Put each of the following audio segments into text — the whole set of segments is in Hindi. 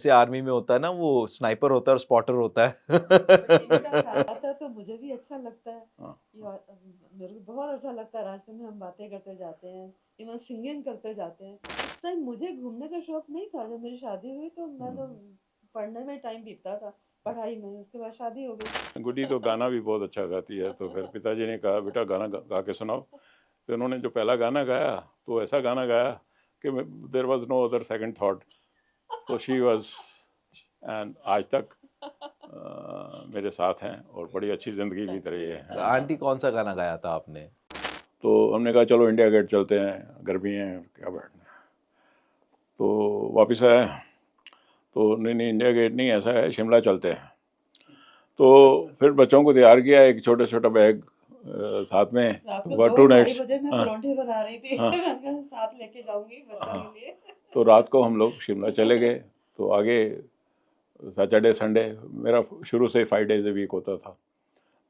जैसे आर्मी में होता है ना, वो स्नाइपर होता है और स्पॉटर होता है। इनका साथ आता है तो मुझे भी अच्छा लगता है। हाँ, मेरे को बहुत अच्छा लगता है, रास्ते में हम बातें करते जाते हैं, इवन सिंगिंग करते जाते हैं। उस टाइम मुझे घूमने का शौक नहीं था। जब मेरी शादी हुई तो मैं तो पढ़ने में टाइम बीतता था, पढ़ाई में। उसके बाद शादी हो गई। गुड्डी तो गाना भी बहुत अच्छा गाती है, तो फिर पिताजी ने कहा बेटा गाना गा के सुनाओ। तो उन्होंने जो पहला गाना गाया तो ऐसा गाना गाया कि there was no other second thought. तो शी वॉज, एंड आज तक मेरे साथ हैं और बड़ी अच्छी ज़िंदगी बीत रही है। आंटी कौन सा गाना गाया था आपने? तो हमने कहा चलो इंडिया गेट चलते हैं, गर्मी है क्या बैठना। तो वापस आया तो नहीं नहीं इंडिया गेट नहीं, ऐसा है शिमला चलते हैं। तो फिर बच्चों को तैयार किया, एक छोटा छोटा बैग साथ में, रात को वर दो टू ढाई नाइट्स। बजे मैं हाँ परांठे बना रही थी। हाँ मैंने कहा साथ लेके जाऊंगी बच्चों हाँ। के लिए। तो रात को हम लोग शिमला चले गए। तो आगे सैटरडे संडे, मेरा शुरू से ही 5 डेज ए वीक होता था।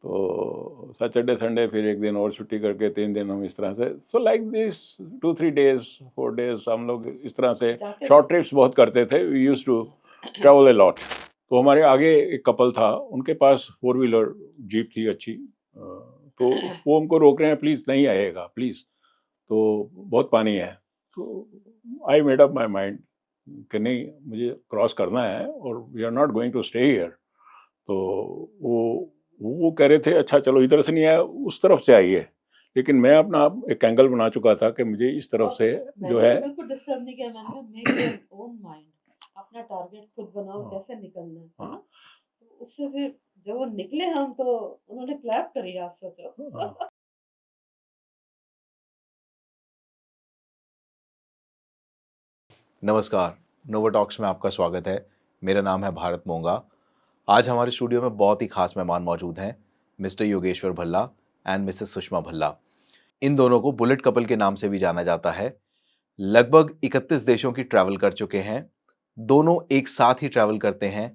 तो सैटरडे संडे फिर एक दिन और छुट्टी करके 3 दिन हम इस तरह से, so like this 2-3 days 4 days हम लोग इस तरह से जाते शॉर्ट थे। ट्रिप्स बहुत करते थे। We use to travel a lot. तो हमारे आगे एक कपल था, उनके पास 4 व्हीलर जीप थी अच्छी। तो वो हमको रोक रहे हैं, प्लीज़ नहीं आइएगा प्लीज़, तो बहुत पानी है। तो I made up my mind कि नहीं, मुझे क्रॉस करना है और we are not going to stay here. तो वो कह रहे थे अच्छा चलो इधर से नहीं आया, उस तरफ से आइए। लेकिन मैं अपना आप एक एंगल बना चुका था कि मुझे इस तरफ और से जो मैंने है। तो बिल्कुल डिस्टर्ब नहीं किया। मैंने कहा मेक योर ओन माइंड, अपना टारगेट खुद बनाओ, हाँ कैसे निकलना है हाँ ना। तो उससे फिर जब वो निकले हम तो उन्होंने क्लैप करी, आप सोचो। हाँ। नमस्कार, नोवा टॉक्स में आपका स्वागत है। मेरा नाम है भारत मोंगा। आज हमारे स्टूडियो में बहुत ही खास मेहमान मौजूद हैं, mister Yogeshwar Bhalla and missus Sushma Bhalla. इन दोनों को बुलेट कपल के नाम से भी जाना जाता है। लगभग 31 देशों की ट्रैवल कर चुके हैं। दोनों एक साथ ही ट्रैवल करते हैं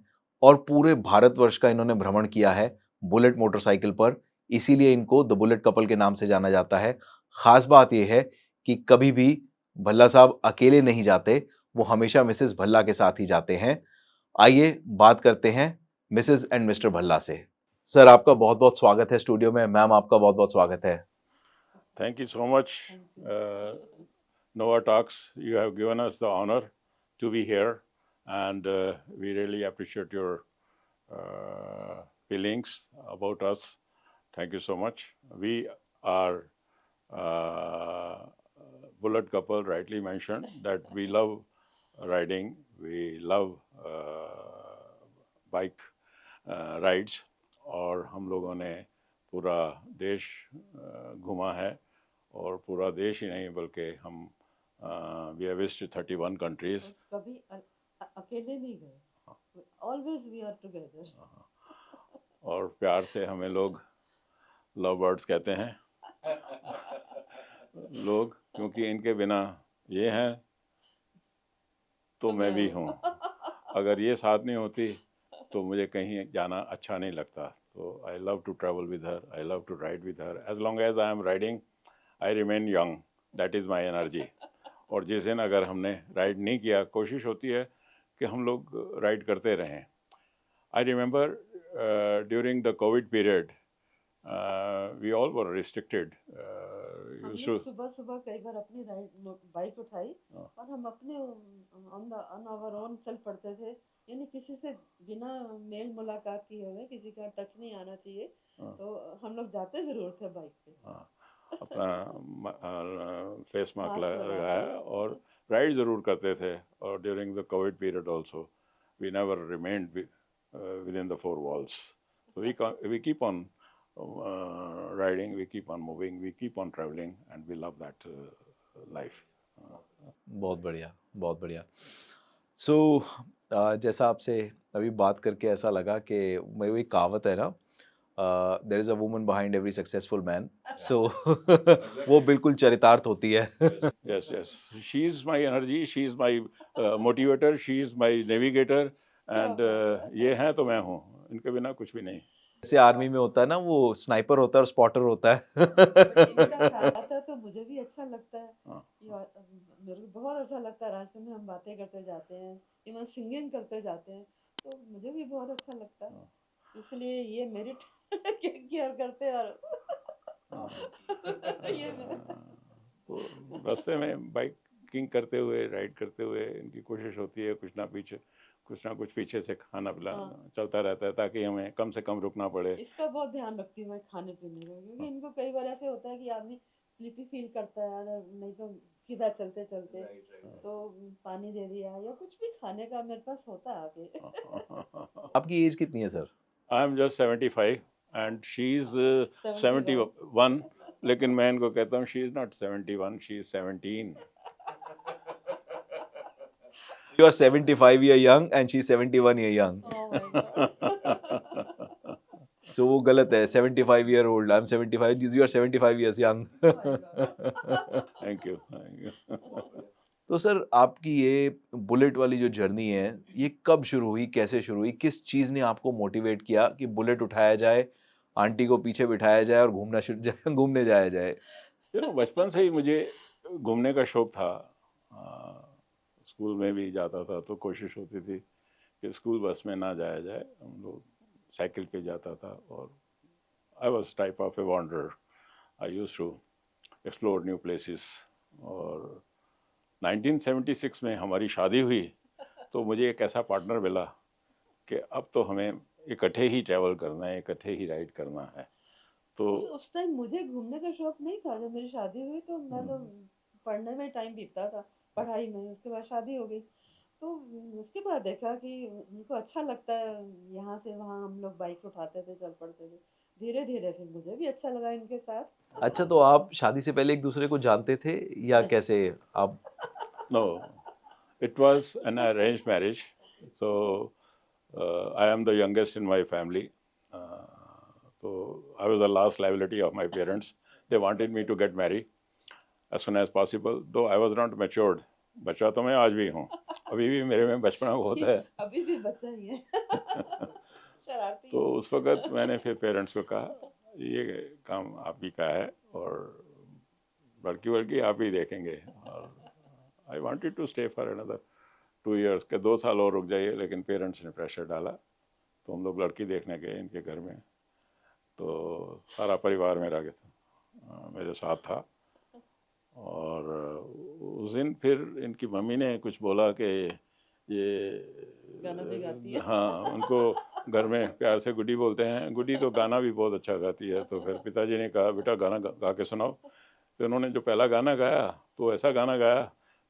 और पूरे भारतवर्ष का इन्होंने भ्रमण किया है बुलेट मोटरसाइकिल पर। इसीलिए इनको द बुलेट कपल के नाम से जाना जाता है। खास बात यह है कि कभी भी भल्ला साहब अकेले नहीं जाते, वो हमेशा मिसेस भल्ला के साथ ही जाते हैं। आइए बात करते हैं मिसेस एंड मिस्टर भल्ला से। सर, आपका बहुत बहुत स्वागत है स्टूडियो में। मैम, आपका बहुत बहुत स्वागत है। Thank you so much thank you. Nova Talks, you have given us the honor to be here, and we really appreciate your feelings about us. Thank you so much. We are bullet couple, rightly mentioned that we love riding, we love bike rides, और हम लोगों ने पूरा देश घूमा है। और पूरा देश ही नहीं बल्कि हम वी हैव विजिटेड 31 कंट्रीज। कभी अकेले नहीं गए, ऑलवेज वी आर टुगेदर। और प्यार से हमें लोग लव बर्ड्स कहते हैं लोग, क्योंकि इनके बिना ये हैं तो मैं भी हूँ। अगर ये साथ नहीं होती तो मुझे कहीं जाना अच्छा नहीं लगता। तो I love to travel with her, I love to ride with her. As long as I am riding I remain young, that is my energy. और जिस दिन अगर हमने राइड नहीं किया, कोशिश होती है कि हम लोग राइड करते रहें। I remember during the covid period we all were restricted. हमने सुबह सुबह कई बार अपनी बाइक उठाई और हम अपने ऑन आवर ओन चल पड़ते थे। यानी किसी से बिना मेल मुलाकात किए हुए, किसी का टच नहीं आना चाहिए। तो हम लोग जाते जरूर थे बाइक पे। अपना फेस मास्क मास्क लगा लगाया के। और राइड ज़रूर करते थे। और during the covid period also we never remained within the four walls. So we keep on riding, we keep on moving, we keep on traveling, and we love that life. बहुत बढ़िया, बहुत बढ़िया। सो जैसा आपसे अभी बात करके ऐसा लगा कि मेरी वो एक कहावत है ना, there is a woman behind every successful man. So वो बिल्कुल चरितार्थ होती है। Yes, yes. She is my energy, she is my motivator, she is my navigator, क्या and बात है। ये हैं तो मैं हूँ, इनके बिना कुछ भी नहीं। जैसे आर्मी में होता है ना, वो स्नाइपर होता है और स्पॉटर होता है। इनका साथ आता है तो मुझे भी अच्छा लगता है। हाँ, मेरे को बहुत अच्छा लगता है, रास्ते में हम बातें करते जाते हैं, इवन सिंगिंग करते जाते हैं, तो मुझे भी बहुत अच्छा लगता है। हाँ, इसलिए ये मेरिट केयर करते हैं और हाँ। ये मैं तो रास्ते में बाइकिंग करते हुए, राइड करते हुए इनकी कोशिश होती है कुछ ना कुछ पीछे से खाना पिला हाँ, चलता रहता है, ताकि हमें कम से कम रुकना पड़े। इसका बहुत ध्यान रखती हूँ मैं खाने पीने का, क्योंकि इनको कई बार ऐसे होता है कि आदमी स्लीपी फील करता है, अगर नहीं तो सीधा चलते चलते तो पानी दे दिया या कुछ भी खाने का मेरे पास होता है आगे। आपकी एज कितनी है sir? I am just 75 and she is 71। 71, लेकिन मैं इनको कहता हूँ she is not 71, she is 17। You are 75 year young and she's 71 year young. Oh my God. तो वो गलत है, 75 year old, I'm 75, you are 75 years young. Oh my God. Thank you. तो सर आपकी ये बुलेट वाली जो जर्नी है, ये कब शुरू हुई, कैसे शुरू हुई, किस चीज़ ने आपको मोटिवेट किया कि बुलेट उठाया जाए, आंटी को पीछे बिठाया जाए और घूमने जाया जाए? बचपन से ही मुझे घूमने का शौक था। स्कूल में भी जाता था तो कोशिश होती थी कि स्कूल बस में ना जाया जाए, हम लोग साइकिल पे जाता था। और I was type of a wander, I use to explore new places. और 1976 में हमारी शादी हुई तो मुझे एक ऐसा पार्टनर मिला कि अब तो हमें इकट्ठे ही ट्रैवल करना है, इकट्ठे ही राइड करना है। तो उस टाइम मुझे घूमने का शौक नहीं था। जब मेरी शादी हुई तो मैं तो पढ़ने में टाइम बीतता था, पढ़ाई में। उसके बाद शादी हो गई तो उसके बाद देखा कि उनको अच्छा लगता है, यहाँ से वहाँ हम लोग बाइक उठाते थे, चल पड़ते थे। धीरे धीरे फिर मुझे भी अच्छा लगा इनके साथ। अच्छा, तो आप शादी से पहले एक दूसरे को जानते थे या नहीं। कैसे आप? no, it was an arranged marriage. So I am the youngest in my family. So I was the last liability of my parents. They wanted me to get married as soon as possible, though I was not matured. बच्चा तो मैं आज भी हूँ, अभी भी मेरे में बचपना बहुत है। अभी भी बच्चा ही है। शरारती तो है। उस वक़्त मैंने फिर पेरेंट्स को कहा ये काम आप ही का है और लड़की वड़की आप ही देखेंगे। और I wanted to stay for another 2 years के 2 साल और रुक जाइए, लेकिन पेरेंट्स ने प्रेशर डाला तो हम लोग लड़की देखने गए इनके घर में। तो सारा परिवार मेरे साथ था। और उस दिन फिर इनकी मम्मी ने कुछ बोला कि ये गाना भी गाती है। हाँ, उनको घर में प्यार से गुड्डी बोलते हैं, गुड्डी तो गाना भी बहुत अच्छा गाती है। तो फिर पिताजी ने कहा बेटा गाना गा के सुनाओ। तो उन्होंने जो पहला गाना गाया तो ऐसा गाना गाया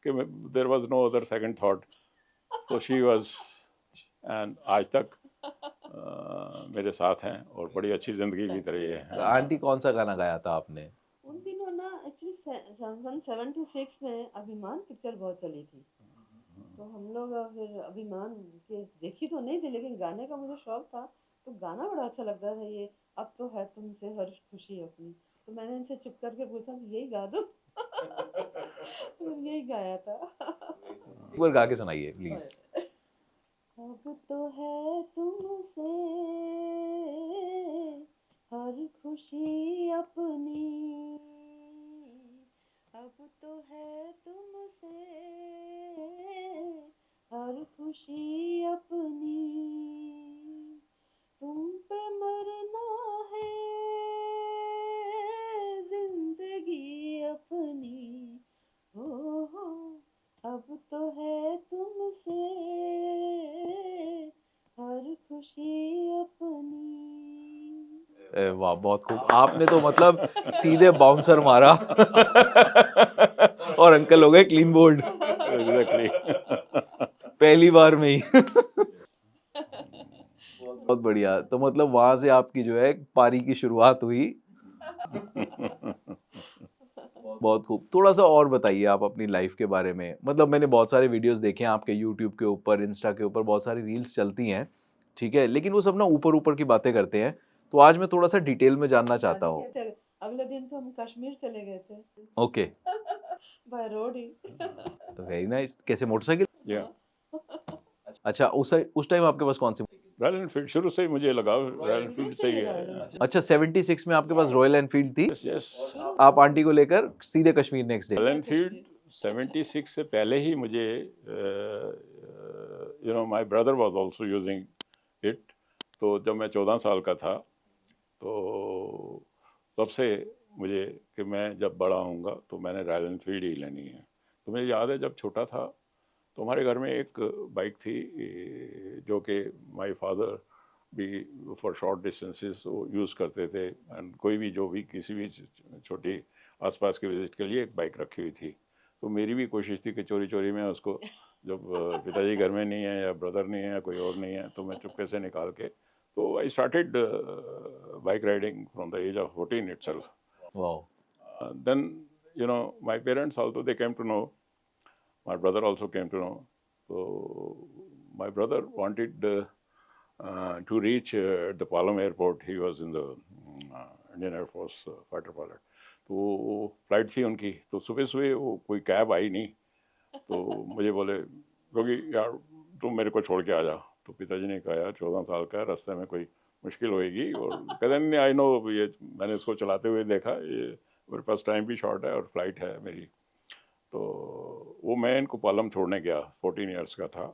कि there was no other second thought. तो शी वाज, एंड आज तक मेरे साथ हैं और बड़ी अच्छी ज़िंदगी बीत रही है। आंटी कौन सा गाना गाया था आपने? उन दिनों ना एक्चुअली 76 में अभिमान पिक्चर बहुत चली थी, तो हम लोग फिर अभिमान के देखी तो नहीं थी, लेकिन गाने का मुझे शौक था। तो गाना बड़ा अच्छा लगता था, ये अब तो है तुमसे हर खुशी अपनी। तो मैंने इनसे चुप करके पूछा कि यही गा दो। तो यही गाया था। एक बार गा के सुनाइए प्लीज। अब तो है तुमसे हर खुशी अपनी, अब तो है तुमसे हर खुशी अपनी, तुम पे मरना है जिंदगी अपनी, हो अब तो है तुमसे हर खुशी अपनी। वाह, बहुत खूब। आपने तो मतलब सीधे बाउंसर मारा और अंकल हो गए क्लीन बोल्ड एग्जैक्टली। पहली बार में ही। बहुत बढ़िया। तो मतलब वहां से आपकी जो है पारी की शुरुआत हुई। बहुत खूब। थोड़ा सा और बताइए आप अपनी लाइफ के बारे में। मतलब मैंने बहुत सारे वीडियोस देखे हैं आपके, यूट्यूब के ऊपर, इंस्टा के ऊपर बहुत सारी रील्स चलती हैं, ठीक है, लेकिन वो सब ना ऊपर ऊपर की बातें करते हैं। तो आज मैं थोड़ा सा डिटेल में जानना चाहता हूँ। अगले दिन तो हम कश्मीर चले गए थे। ओके। बाय रोड ही। तो वेरी नाइस। कैसे, मोटरसाइकिल? या अच्छा, उस टाइम आपके पास कौन सी? रॉयल एनफील्ड शुरू से ही मुझे लगाव रॉयल एनफील्ड से ही है। अच्छा 76 में आपके पास रॉयल एनफील्ड थी, यस यस, आप आंटी को लेकर सीधे Kashmir next day. Royal Enfield 76 से पहले ही मुझे you know my brother was also using it. तो जब मैं 14 साल का था तो तब से मुझे कि मैं जब बड़ा होऊंगा तो मैंने रॉयल एनफील्ड ही लेनी है। तो मुझे याद है जब छोटा था तो हमारे घर में एक बाइक थी जो कि माय फादर भी फॉर शॉर्ट डिस्टेंसेस यूज़ करते थे, एंड कोई भी जो भी किसी भी छोटी आसपास के विजिट के लिए एक बाइक रखी हुई थी। तो मेरी भी कोशिश थी कि चोरी चोरी में उसको, जब पिताजी घर में नहीं है या ब्रदर नहीं है या कोई और नहीं है, तो मैं चुपके से निकाल के, तो I started bike riding from the age of 14 itself. Wow. Then you know my parents also, they came to know, my brother also came to know. So my brother wanted to reach the Palam airport. He was in the Indian Air Force fighter pilot. तो फ्लाइट थी उनकी, तो सुबह सुबह वो कोई कैब आई नहीं, तो मुझे बोले क्योंकि यार तुम मेरे को छोड़ के आ जा। तो पिताजी ने कहा यार 14 साल का है, रास्ते में कोई मुश्किल होएगी, और कहते नहीं आई नो, ये मैंने इसको चलाते हुए देखा, ये मेरे पास टाइम भी शॉर्ट है और फ्लाइट है मेरी। तो वो मैं इनको पालम छोड़ने गया, 14 ईयर्स का था।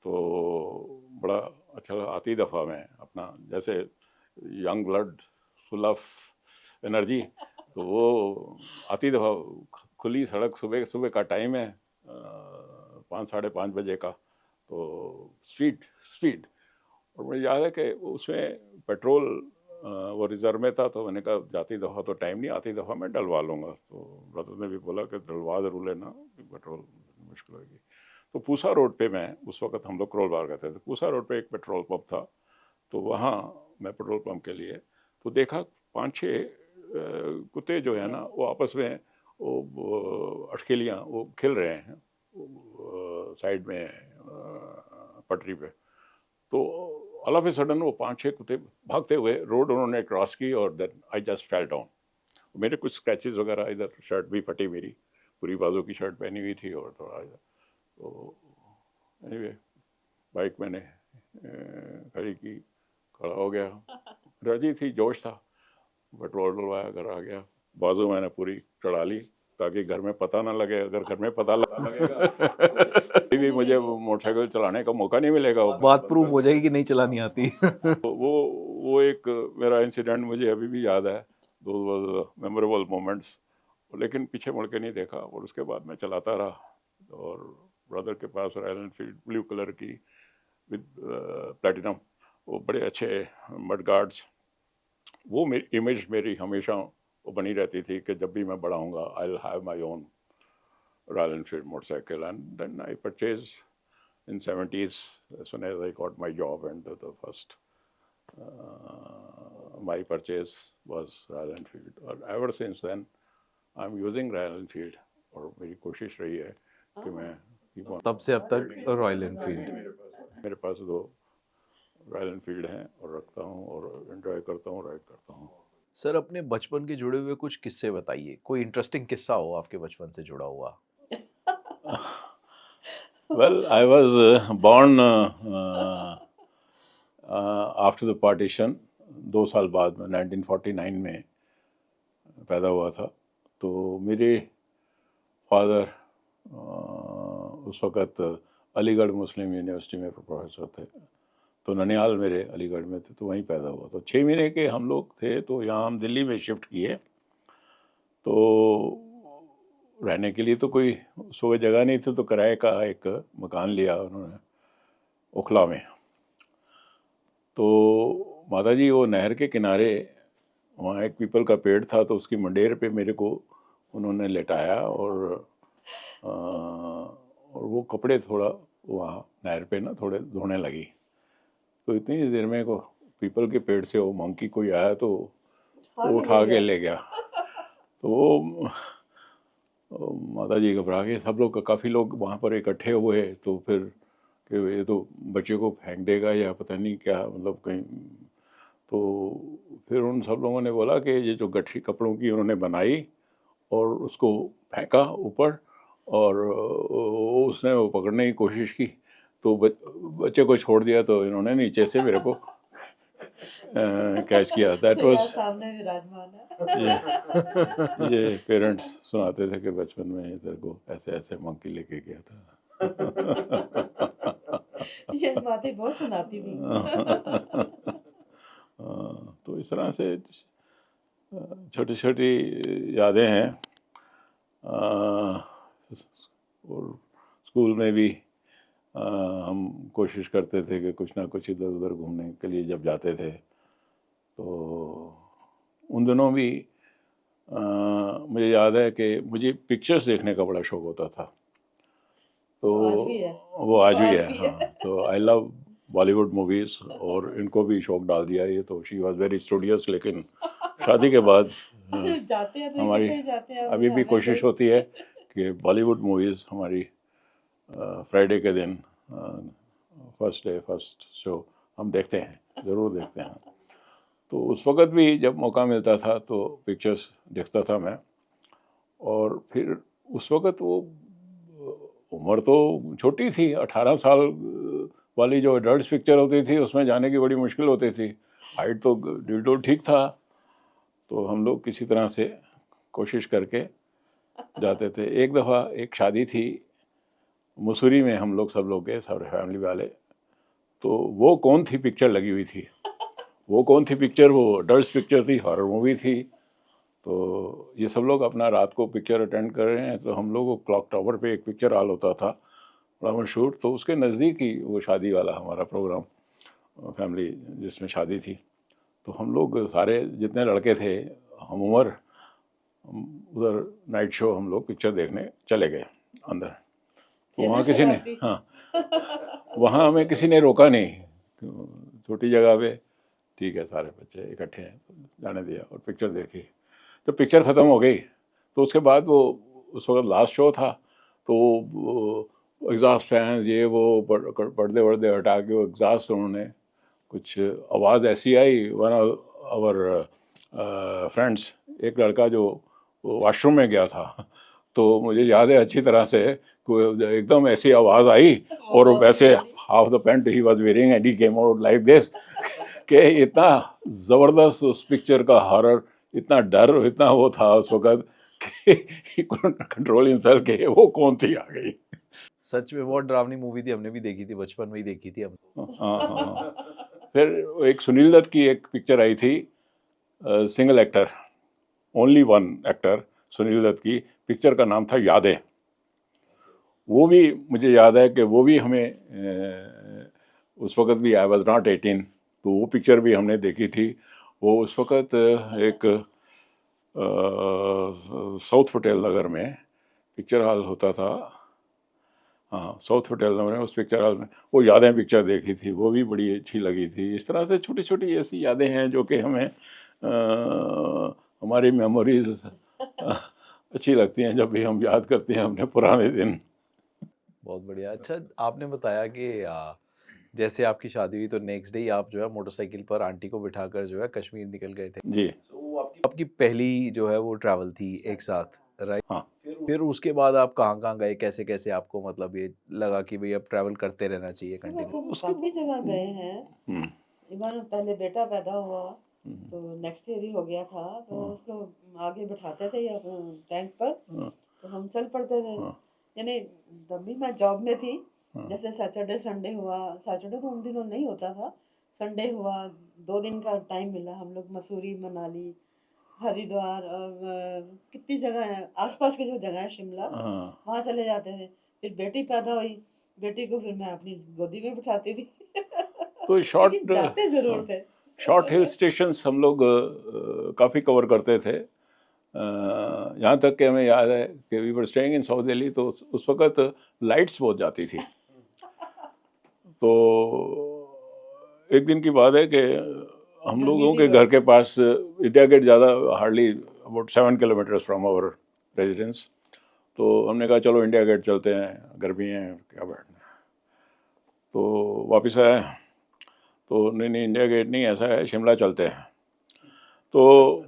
तो बड़ा अच्छा, आती दफ़ा मैं अपना जैसे young blood full of energy, तो वो आती दफ़ा खुली सड़क, सुबह सुबह का टाइम है, 5 साढ़े 5 बजे का, तो स्पीड, और मुझे याद है कि उसमें पेट्रोल वो रिज़र्व में था, तो मैंने कहा जाती दफ़ा तो टाइम नहीं, आती दफ़ा मैं डलवा लूँगा। तो ब्रदर ने भी बोला कि डलवा ज़रूर लेना, पेट्रोल मुश्किल होगी। तो पूसा रोड पे मैं, उस वक्त हम लोग करोल बार कहते थे, पूसा रोड पे एक पेट्रोल पंप था, तो वहाँ मैं पेट्रोल पंप के लिए तो देखा 5-6 कुत्ते जो है ना, वो आपस में वो अटखेलियाँ वो खेल रहे हैं साइड में पटरी पे। तो ऑल ऑफ ए सडन वो 5-6 कुत्ते भागते हुए रोड उन्होंने क्रॉस की, और then I just fell down. मेरे कुछ स्क्रैचेस वगैरह, इधर शर्ट भी फटी, मेरी पूरी बाजू की शर्ट पहनी हुई थी, और थोड़ा इधर। तो एनीवे बाइक मैंने खड़ी की, खड़ा हो गया, राजी थी, जोश था, पेट्रोल डलवाया, घर आ गया, बाजू मैंने पूरी चढ़ा ली ताकि घर में पता ना लगे, अगर घर में पता लगेगा कभी भी मुझे मोटरसाइकिल चलाने का मौका नहीं मिलेगा। बात प्रूफ हो जाएगी कि नहीं चलानी आती। तो वो एक मेरा इंसिडेंट मुझे अभी भी याद है, दो मेमोरेबल मोमेंट्स। लेकिन पीछे मुड़ के नहीं देखा, और उसके बाद मैं चलाता रहा, और ब्रदर के पास रॉयल एनफील्ड ब्लू कलर की विद प्लेटिनम, वो बड़े अच्छे मड गार्ड्स, वो मेरी इमेज मेरी हमेशा वो बनी रहती थी कि जब भी मैं बड़ा हूँगा I will have my own Royal Enfield motorcycle. And then I purchase in 70s as soon as I got my job, and the first my purchase was Royal Enfield, और ever since then I'm using Royal Enfield, और मेरी कोशिश रही है कि मैं keep on। तब से अब तक रॉयल एनफील्ड। मेरे पास 2 रॉयल एनफील्ड हैं, और रखता हूँ और एंजॉय करता हूँ, राइड करता हूँ। सर अपने बचपन के जुड़े हुए कुछ किस्से बताइए, कोई इंटरेस्टिंग किस्सा हो आपके बचपन से जुड़ा हुआ। Well, I was born after the partition, 2 साल बाद में 1949 में पैदा हुआ था। तो मेरे फादर उस वक़्त अलीगढ़ मुस्लिम यूनिवर्सिटी में प्रोफेसर थे, तो ननिहाल मेरे अलीगढ़ में थे, तो वहीं पैदा हुआ। तो 6 महीने के हम लोग थे, तो यहाँ हम दिल्ली में शिफ्ट किए। तो रहने के लिए तो कोई सुबह जगह नहीं थी, तो किराए का एक मकान लिया उन्होंने ओखला में। तो माताजी वो नहर के किनारे वहाँ एक पीपल का पेड़ था, तो उसकी मंडेर पे मेरे को उन्होंने लेटाया, और वो कपड़े थोड़ा वहाँ नहर पे ना थोड़े धोने लगी। तो इतनी देर में को पीपल के पेड़ से वो मंकी कोई आया, तो वो उठा के ले गया। तो वो माता जी घबरा गए, सब लोग, काफ़ी लोग वहाँ पर इकट्ठे हुए। तो फिर कि ये तो बच्चे को फेंक देगा या पता नहीं क्या, मतलब कहीं। तो फिर उन सब लोगों ने बोला कि ये जो गठरी कपड़ों की उन्होंने बनाई और उसको फेंका ऊपर, और उसने वो पकड़ने की कोशिश की, तो बच्चे को छोड़ दिया तो इन्होंने नीचे से मेरे को कैच किया। दैट यहाँ वाज सामने विराजमान है। ये पेरेंट्स सुनाते थे कि बचपन में तेरे को ऐसे ऐसे मंकी लेके गया था। ये माते बहुत सुनाती थी। तो इस तरह से छोटी छोटी यादें हैं। और स्कूल में भी हम कोशिश करते थे कि कुछ ना कुछ इधर उधर घूमने के लिए जब जाते थे तो उन दिनों भी मुझे याद है कि मुझे पिक्चर्स देखने का बड़ा शौक होता था। तो आज भी है। वो आज भी आज है। भी है। हाँ, तो आई लव बॉलीवुड मूवीज़ और इनको भी शौक डाल दिया ये। तो शी वॉज वेरी स्टूडियस, लेकिन शादी के बाद जाते हैं तो हमारी इकट्ठे ही जाते हैं। अभी भी कोशिश होती है कि बॉलीवुड मूवीज़ हमारी फ्राइडे के दिन फर्स्ट डे फर्स्ट शो हम देखते हैं, ज़रूर देखते हैं। तो उस वक़्त भी जब मौका मिलता था तो पिक्चर्स देखता था मैं। और फिर उस वक़्त वो उम्र तो छोटी थी, 18 साल वाली जो एडल्ट पिक्चर होती थी उसमें जाने की बड़ी मुश्किल होती थी। हाइट तो बिल्कुल ठीक था, तो हम लोग किसी तरह से कोशिश करके जाते थे। एक दफ़ा एक शादी थी मसूरी में, हम लोग सब लोग गए, सारे फैमिली वाले। तो वो कौन थी पिक्चर लगी हुई थी, वो कौन थी पिक्चर, वो एडल्ट पिक्चर थी, हॉरर मूवी थी। तो ये सब लोग अपना रात को पिक्चर अटेंड कर रहे हैं, तो हम लोग को क्लॉक टावर पे एक पिक्चर हॉल होता था बड़ा मशहूर, तो उसके नज़दीक ही वो शादी वाला हमारा प्रोग्राम, फैमिली जिसमें शादी थी। तो हम लोग सारे जितने लड़के थे हम उम्र, उधर नाइट शो हम लोग पिक्चर देखने चले गए अंदर। तो वहाँ किसी ने, हाँ, वहाँ हमें किसी ने रोका नहीं, छोटी जगह पे ठीक है सारे बच्चे इकट्ठे हैं तो जाने दिया और पिक्चर देखी। तो पिक्चर ख़त्म हो गई तो उसके बाद वो उस वक्त लास्ट शो था, तो एग्जॉस्ट फैंस ये वो पर्दे वर्दे हटा के वो एग्जॉस्ट उन्होंने कुछ आवाज़ ऐसी आई। वन आवर फ्रेंड्स, एक लड़का जो वॉशरूम में गया था, तो मुझे याद है अच्छी तरह से एकदम ऐसी आवाज़ आई और वैसे half the pant he was wearing and he came out like this कि इतना ज़बरदस्त उस पिक्चर का हॉरर, इतना डर, इतना वो था उस वक्त कि कंट्रोल हिमसेल्फ के वो कौन थी आ गई। सच में बहुत डरावनी मूवी थी, हमने भी देखी थी, बचपन में ही देखी थी हम। हाँ। फिर एक सुनील दत्त की एक पिक्चर आई थी, single actor, only one actor, Sunil Dutt की पिक्चर का नाम था यादें। वो भी मुझे याद है कि वो भी हमें उस वक़्त भी आई वॉज नॉट 18, तो वो पिक्चर भी हमने देखी थी। वो उस वक़्त एक साउथ होटल नगर में पिक्चर हॉल होता था, हाँ साउथ होटल नगर में, उस पिक्चर हॉल में वो यादें पिक्चर देखी थी, वो भी बड़ी अच्छी लगी थी। इस तरह से छोटी छोटी ऐसी यादें हैं जो कि हमें हमारी मेमोरीज अच्छी लगती हैं जब भी हम याद करते हैं अपने पुराने दिन। बहुत बढ़िया। अच्छा, आपने बताया कि जैसे आपकी शादी हुई तो नेक्स्ट डे ही आप जो है मोटरसाइकिल पर आंटी को बिठाकर जो है कश्मीर निकल गए थे। जी तो वो आपकी पहली जो है वो ट्रैवल थी एक साथ, राइट? हाँ। फिर उसके बाद आप कहाँ गए, कैसे कैसे आपको मतलब ये लगा कि भाई अब ट्रैवल करते रहना चाहिए कंटिन्यू? हम काफी जगह गए हैं। इवन पहले बेटा पैदा हुआ तो नेक्स्ट ईयर ही हो गया था, तो उसको आगे बिठाते थे या टैंक पर, तो हम चल पड़ते थे। यानी तभी मैं जॉब में थी, जैसे सैटरडे संडे हुआ, सैटरडे तो उन दिनों नहीं होता था, संडे हुआ, 2 दिन का टाइम मिला, हम लोग मसूरी, मनाली, हरिद्वार और कितनी जगह है आसपास की जो जगह है, शिमला, वहाँ चले जाते थे। फिर बेटी पैदा हुई, बेटी को फिर मैं अपनी गोदी में बिठाती थी। तो शॉर्ट जाते जरूर थे। शॉर्ट हिल स्टेशंस हम लोग काफ़ी कवर करते थे। यहाँ तक कि हमें याद है कि we were staying in South Delhi, तो उस वक्त लाइट्स बहुत जाती थी। तो एक दिन की बात है कि हम लोगों के घर के पास इंडिया गेट ज़्यादा hardly about 7 kilometres from our residence, तो हमने कहा चलो इंडिया गेट चलते हैं, गर्मी है क्या बैठना। तो वापस आए तो नहीं इंडिया गेट नहीं, ऐसा है शिमला चलते हैं। तो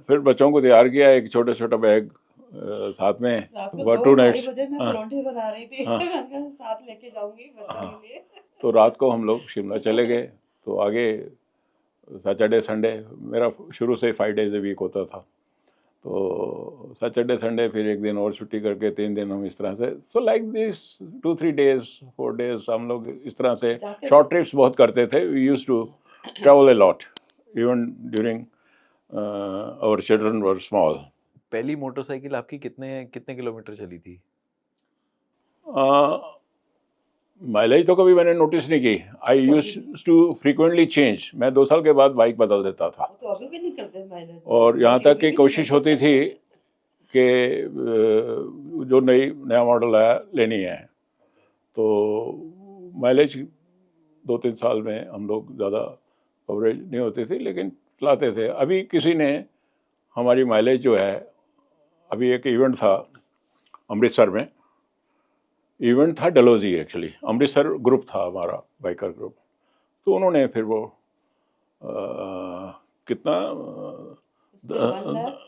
फिर बच्चों को तैयार किया, एक छोटा छोटा बैग साथ में, 2 नाइट्स। बजे मैं परांठे बना रही थी, मैंने कहा साथ लेके जाऊंगी बच्चों के लिए। तो रात को हम लोग शिमला चले गए। तो आगे सैटरडे संडे मेरा शुरू से 5 डेज ए वीक होता था, तो सैटरडे संडे फिर एक दिन और छुट्टी करके 3 दिन हम इस तरह से, so like this 2-3 days 4 days हम लोग इस तरह से शॉर्ट ट्रिप्स बहुत करते थे। We used to travel a lot even during our children were small. पहली मोटरसाइकिल आपकी कितने कितने किलोमीटर चली थी? माइलेज तो कभी मैंने नोटिस नहीं की। I used to frequently change. मैं 2 साल के बाद बाइक बदल देता था, तो अभी भी नहीं करते माइलेज, और यहाँ तक कि कोशिश होती थी कि जो नया मॉडल है लेनी है। तो माइलेज 2-3 साल में हम लोग ज़्यादा कवरेज नहीं होती थी, लेकिन चलाते थे। अभी किसी ने हमारी माइलेज जो है, अभी एक इवेंट था अमृतसर में, इवेंट था डलोजी एक्चुअली, अमृतसर ग्रुप था हमारा बाइकर ग्रुप। तो उन्होंने फिर वो कितना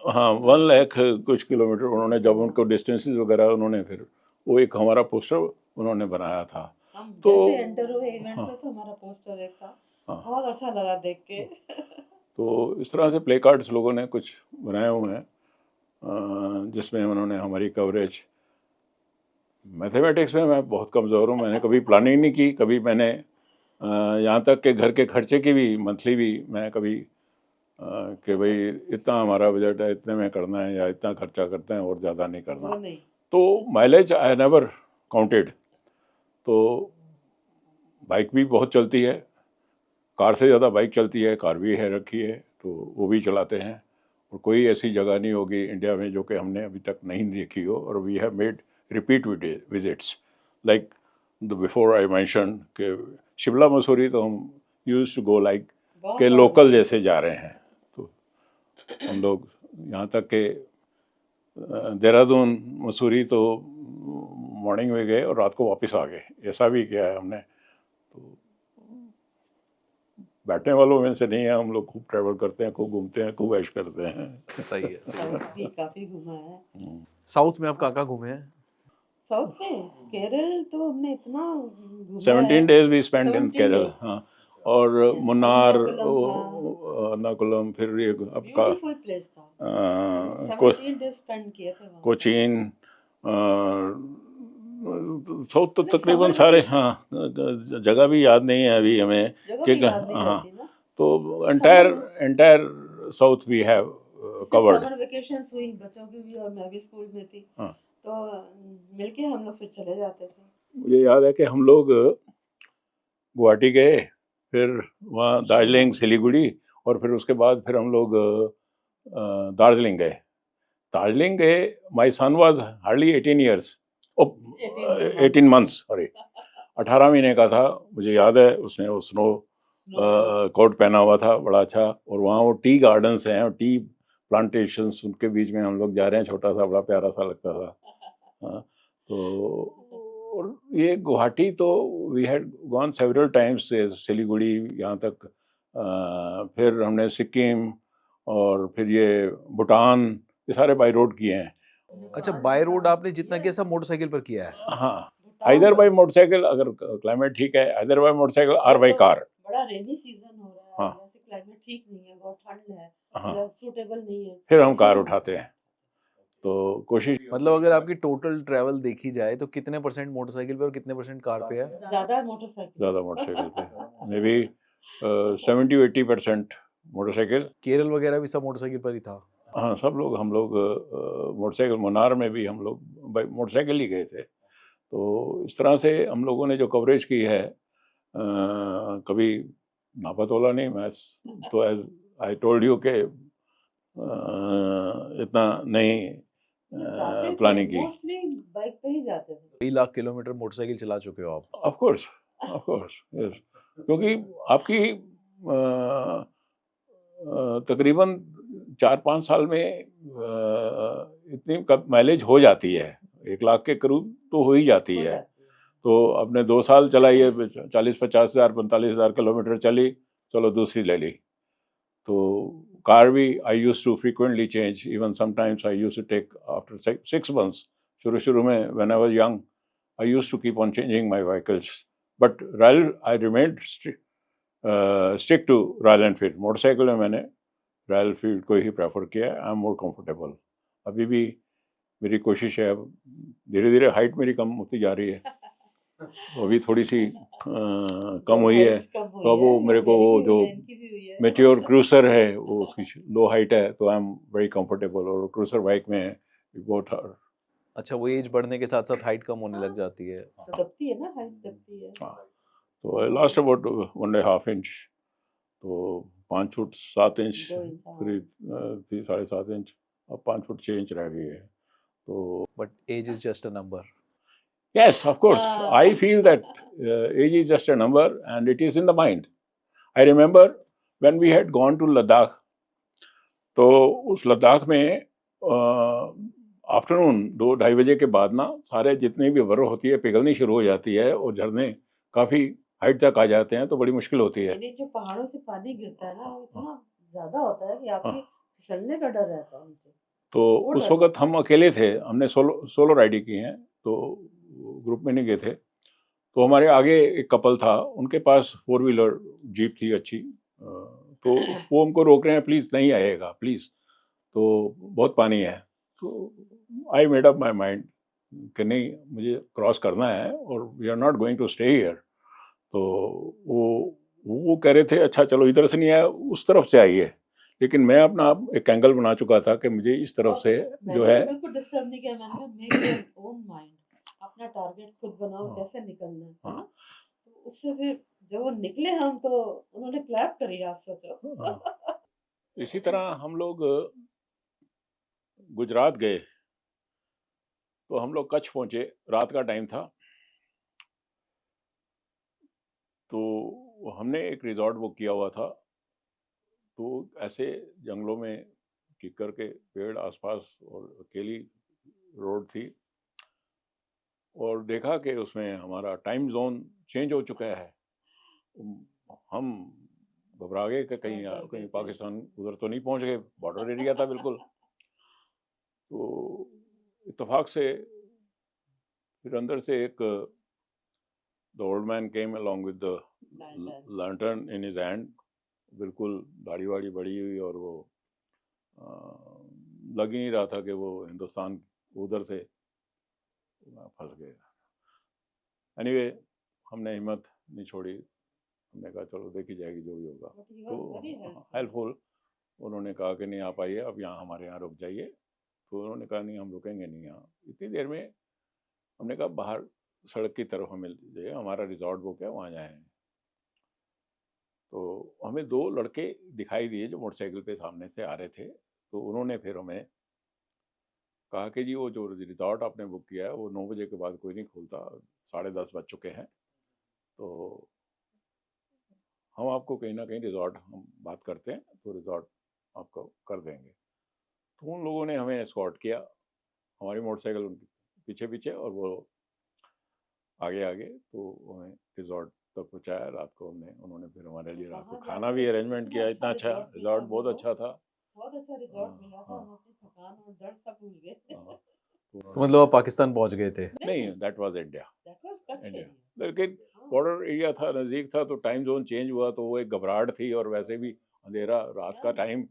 हाँ 1 लाख कुछ किलोमीटर उन्होंने, जब उनको डिस्टेंसेस वगैरह उन्होंने, फिर वो एक हमारा पोस्टर उन्होंने बनाया था। तो जैसे एंटर हुए इवेंट में तो हमारा पोस्टर एक था, बहुत अच्छा लगा देख के। तो इस तरह से प्ले कार्ड्स लोगों ने कुछ बनाए हुए हैं जिसमें उन्होंने हमारी कवरेज। मैथमेटिक्स में मैं बहुत कमज़ोर हूँ, मैंने कभी प्लानिंग नहीं की, कभी मैंने यहाँ तक कि घर के खर्चे की भी मंथली भी मैं कभी कि भाई इतना हमारा बजट है, इतने में करना है, या इतना खर्चा करते हैं और ज़्यादा नहीं करना। तो माइलेज आई नेवर काउंटेड। तो बाइक भी बहुत चलती है, कार से ज़्यादा बाइक चलती है, कार भी है रखी है, तो वो भी चलाते हैं। और कोई ऐसी जगह नहीं होगी इंडिया में जो कि हमने अभी तक नहीं देखी हो। और we have made repeat visits like the before I mention कि शिमला मसूरी तो हम यूज्ड टू गो लाइक के लोकल जैसे जा रहे हैं। तो हम लोग यहाँ तक के देहरादून मसूरी तो मॉर्निंग में गए और रात को वापस आ गए, ऐसा भी किया है हमने। तो बैठने वालों में से नहीं है, हम लोग खूब ट्रैवल करते हैं, खूब घूमते हैं, खूब ऐश करते हैं। सही है, सही है। साउथ भी काफी घुमा है। साउथ में आप कहाँ घूमे हैं? साउथ में केरल तो हमने इतना घूमा 17 days we spend in Kerala. हाँ, और मुन्नार, एर्नाकुलम, फिर ये आपका ब्यूटीफुल प्लेस था। 17 डेज स्पेंड किए थे वहाँ। कोचीन, साउथ तो तकरीबन सारे, हाँ जगह भी याद नहीं है अभी हमें कि हाँ। तो entire south we have covered. Summer vacations हुई बच्चों की भी, और मैं भी स्कूल में थी। हाँ, तो मिलके हम लोग फिर चले जाते थे। मुझे याद है कि हम लोग गुवाहाटी गए, फिर वहाँ दार्जिलिंग, सिलीगुड़ी, और फिर उसके बाद फिर हम लोग दार्जिलिंग गए। दार्जिलिंग गए, my son was hardly 18 years, 18 months, sorry 18 महीने का था। मुझे याद है उसने वो स्नो कोट पहना हुआ था, बड़ा अच्छा। और वहाँ वो टी गार्डन्स हैं और टी प्लांटेशंस, उनके बीच में हम लोग जा रहे हैं, छोटा सा, बड़ा प्यारा सा लगता था। हाँ, तो और ये गुवाहाटी तो we had gone several times, Siliguri यहाँ तक, फिर हमने सिक्किम और फिर ये भूटान, ये सारे बाई रोड किए हैं। अच्छा, बाय रोड आपने जितना किया सब मोटरसाइकिल पर किया है? हाँ, आइदर बाई मोटरसाइकिल, अगर क्लाइमेट ठीक है, आइदर बाई मोटरसाइकिल और बाई कार। बड़ा रेनी सीजन हो रहा है, हाँ, वैसे क्लाइमेट ठीक नहीं है, बहुत ठंड है, हाँ, सूटेबल नहीं है, फिर हम कार उठाते हैं। तो कोशिश, मतलब अगर आपकी टोटल ट्रैवल देखी जाए तो कितने % मोटरसाइकिल पे और कितने % कार पे है? ज़्यादा मोटरसाइकिल पे, मे बी 70-80% मोटरसाइकिल। केरल वगैरह भी सब मोटरसाइकिल पर ही था? हाँ, सब लोग, हम लोग मोटरसाइकिल, मुन्नार में भी हम लोग मोटरसाइकिल ही गए थे। तो इस तरह से हम लोगों ने जो कवरेज की है, कभी नापा तोला नहीं। मैं तो एज आई टोल्ड यू के इतना नहीं प्लानिंग की। मोस्टली बाइक पे ही जाते थे। 3 लाख किलोमीटर मोटरसाइकिल चला चुके हो आप? ऑफ कोर्स, यस, क्योंकि आपकी तकरीबन 4-5 साल में इतनी माइलेज हो जाती है, 1 लाख के करीब तो हो ही जाती है। तो आपने 2 साल चलाई है, 40-50 हज़ार 45 हज़ार किलोमीटर चली, चलो दूसरी ले ली। तो कार भी I used to frequently change, even sometimes I used to take after 6 months. शुरू में when I was young, I used to keep on changing my vehicles but Royal I remained stick to Royal Enfield. Motorcycle में मैंने रॉयल एनफील्ड को ही प्रेफर किया। I am more comfortable. अभी भी मेरी कोशिश है, अब धीरे धीरे हाइट मेरी कम होती जा रही है, तो अभी थोड़ी सी कम हुई है, तो अब वो मेरे को वो जो मेट्योर क्रूसर है वो उसकी लो हाइट है, तो आई एम वेरी कंफर्टेबल। और क्रूसर बाइक में बहुत अच्छा, वो एज बढ़ने के साथ साथ हाइट कम होने लग जाती है। दबती है ना, हाइट दबती है। हाँ, तो आई लॉस्ट अबाउट 1.5 इंच, तो 5 फुट 7 इंच 2 इंच, हाँ। करीब थी, 7.5 इंच, अब 5 फुट 6 इंच रह गई है। तो but age is just a number. yes, of course, I feel that age is just a number and it is in the mind. I remember when we had gone to Ladakh, तो उस लद्दाख में आफ्टरनून 2-2:30 बजे के बाद ना सारे जितनी भी बर्फ होती है पिघलनी शुरू हो जाती है और झरने काफ़ी हाइट तक आ जाते हैं, तो बड़ी मुश्किल होती है। यानी जो पहाड़ों से पानी गिरता है ना, वो इतना ज्यादा होता है कि आपकी फिसलने का डर रहता है उनसे। तो उस वक्त हम अकेले थे, हमने सोलो राइडिंग की है, तो ग्रुप में नहीं गए थे। तो हमारे आगे एक कपल था, उनके पास 4 व्हीलर जीप थी अच्छी, तो वो हमको रोक रहे हैं, प्लीज़ नहीं आइएगा प्लीज़, तो बहुत पानी है। तो I made up my mind कि नहीं, मुझे क्रॉस करना है और we are not going to stay here. तो वो कह रहे थे अच्छा चलो इधर से नहीं आए, उस तरफ से आइए। लेकिन मैं अपना आप एक एंगल बना चुका था कि मुझे इस तरफ से जो है, बिल्कुल डिस्टर्ब नहीं किया मैंने, मेक योर ओन माइंड, अपना टारगेट खुद बनाओ, हाँ। कैसे निकलना है ना। हाँ। तो उससे फिर जब वो निकले हम, तो उन्होंने क्लैप करी, आप सोचो। हाँ। इसी तरह हम लोग गुजरात गए, तो हम लोग कच्छ पहुंचे, रात का टाइम था, तो हमने एक रिजॉर्ट बुक किया हुआ था। तो ऐसे जंगलों में किक्कर के पेड़ आसपास और अकेली रोड थी, और देखा कि उसमें हमारा टाइम जोन चेंज हो चुका है। हम घबरा गए कि कहीं कहीं पाकिस्तान उधर तो नहीं पहुंच गए, बॉर्डर एरिया था बिल्कुल। तो इत्तेफाक से फिर अंदर से एक the old man came along with the lantern in his hand, बिल्कुल दाढ़ी वाड़ी बड़ी हुई, और वो लग ही नहीं रहा था कि वो हिंदुस्तान उधर से फंस गए। एनीवे, हमने हिम्मत नहीं छोड़ी, हमने कहा चलो देखी जाएगी जो भी होगा। तो हेल्पफुल, उन्होंने कहा कि नहीं आप आइए, अब यहाँ हमारे यहाँ रुक जाइए। तो उन्होंने कहा नहीं हम रुकेंगे नहीं यहाँ। इतनी देर में हमने कहा बाहर सड़क की तरफ हमें जाइए, हमारा रिजॉर्ट बुक है, वहाँ जाएँ। तो हमें 2 लड़के दिखाई दिए जो मोटरसाइकिल पे सामने से आ रहे थे। तो उन्होंने फिर हमें कहा कि जी वो जो रिजॉर्ट आपने बुक किया है वो 9 बजे के बाद कोई नहीं खुलता, 10:30 बज चुके हैं, तो हम आपको कहीं ना कहीं रिजॉर्ट हम बात करते हैं, तो रिजॉर्ट आपको कर देंगे। तो उन लोगों ने हमें एस्कॉर्ट किया, हमारी मोटरसाइकिल उनके पीछे पीछे, और वो आगे आगे, तो हमें रिजॉर्ट तक पहुँचाया। रात को उन्होंने फिर हमारे लिए रात को खाना भी अरेंजमेंट किया। इतना अच्छा रिजॉर्ट, बहुत अच्छा था, बहुत अच्छा रिजॉर्ट मिला था। हम अपनी थकान और डर सब भूल गए। तो मतलब आप पाकिस्तान पहुंच गए थे? नहीं, that was India. That was Kutch India, area. लेकिन बॉर्डर एरिया था, नज़दीक था, तो टाइम जोन चेंज हुआ तो वो एक घबराहट थी, और वैसे भी अंधेरा रात का टाइम।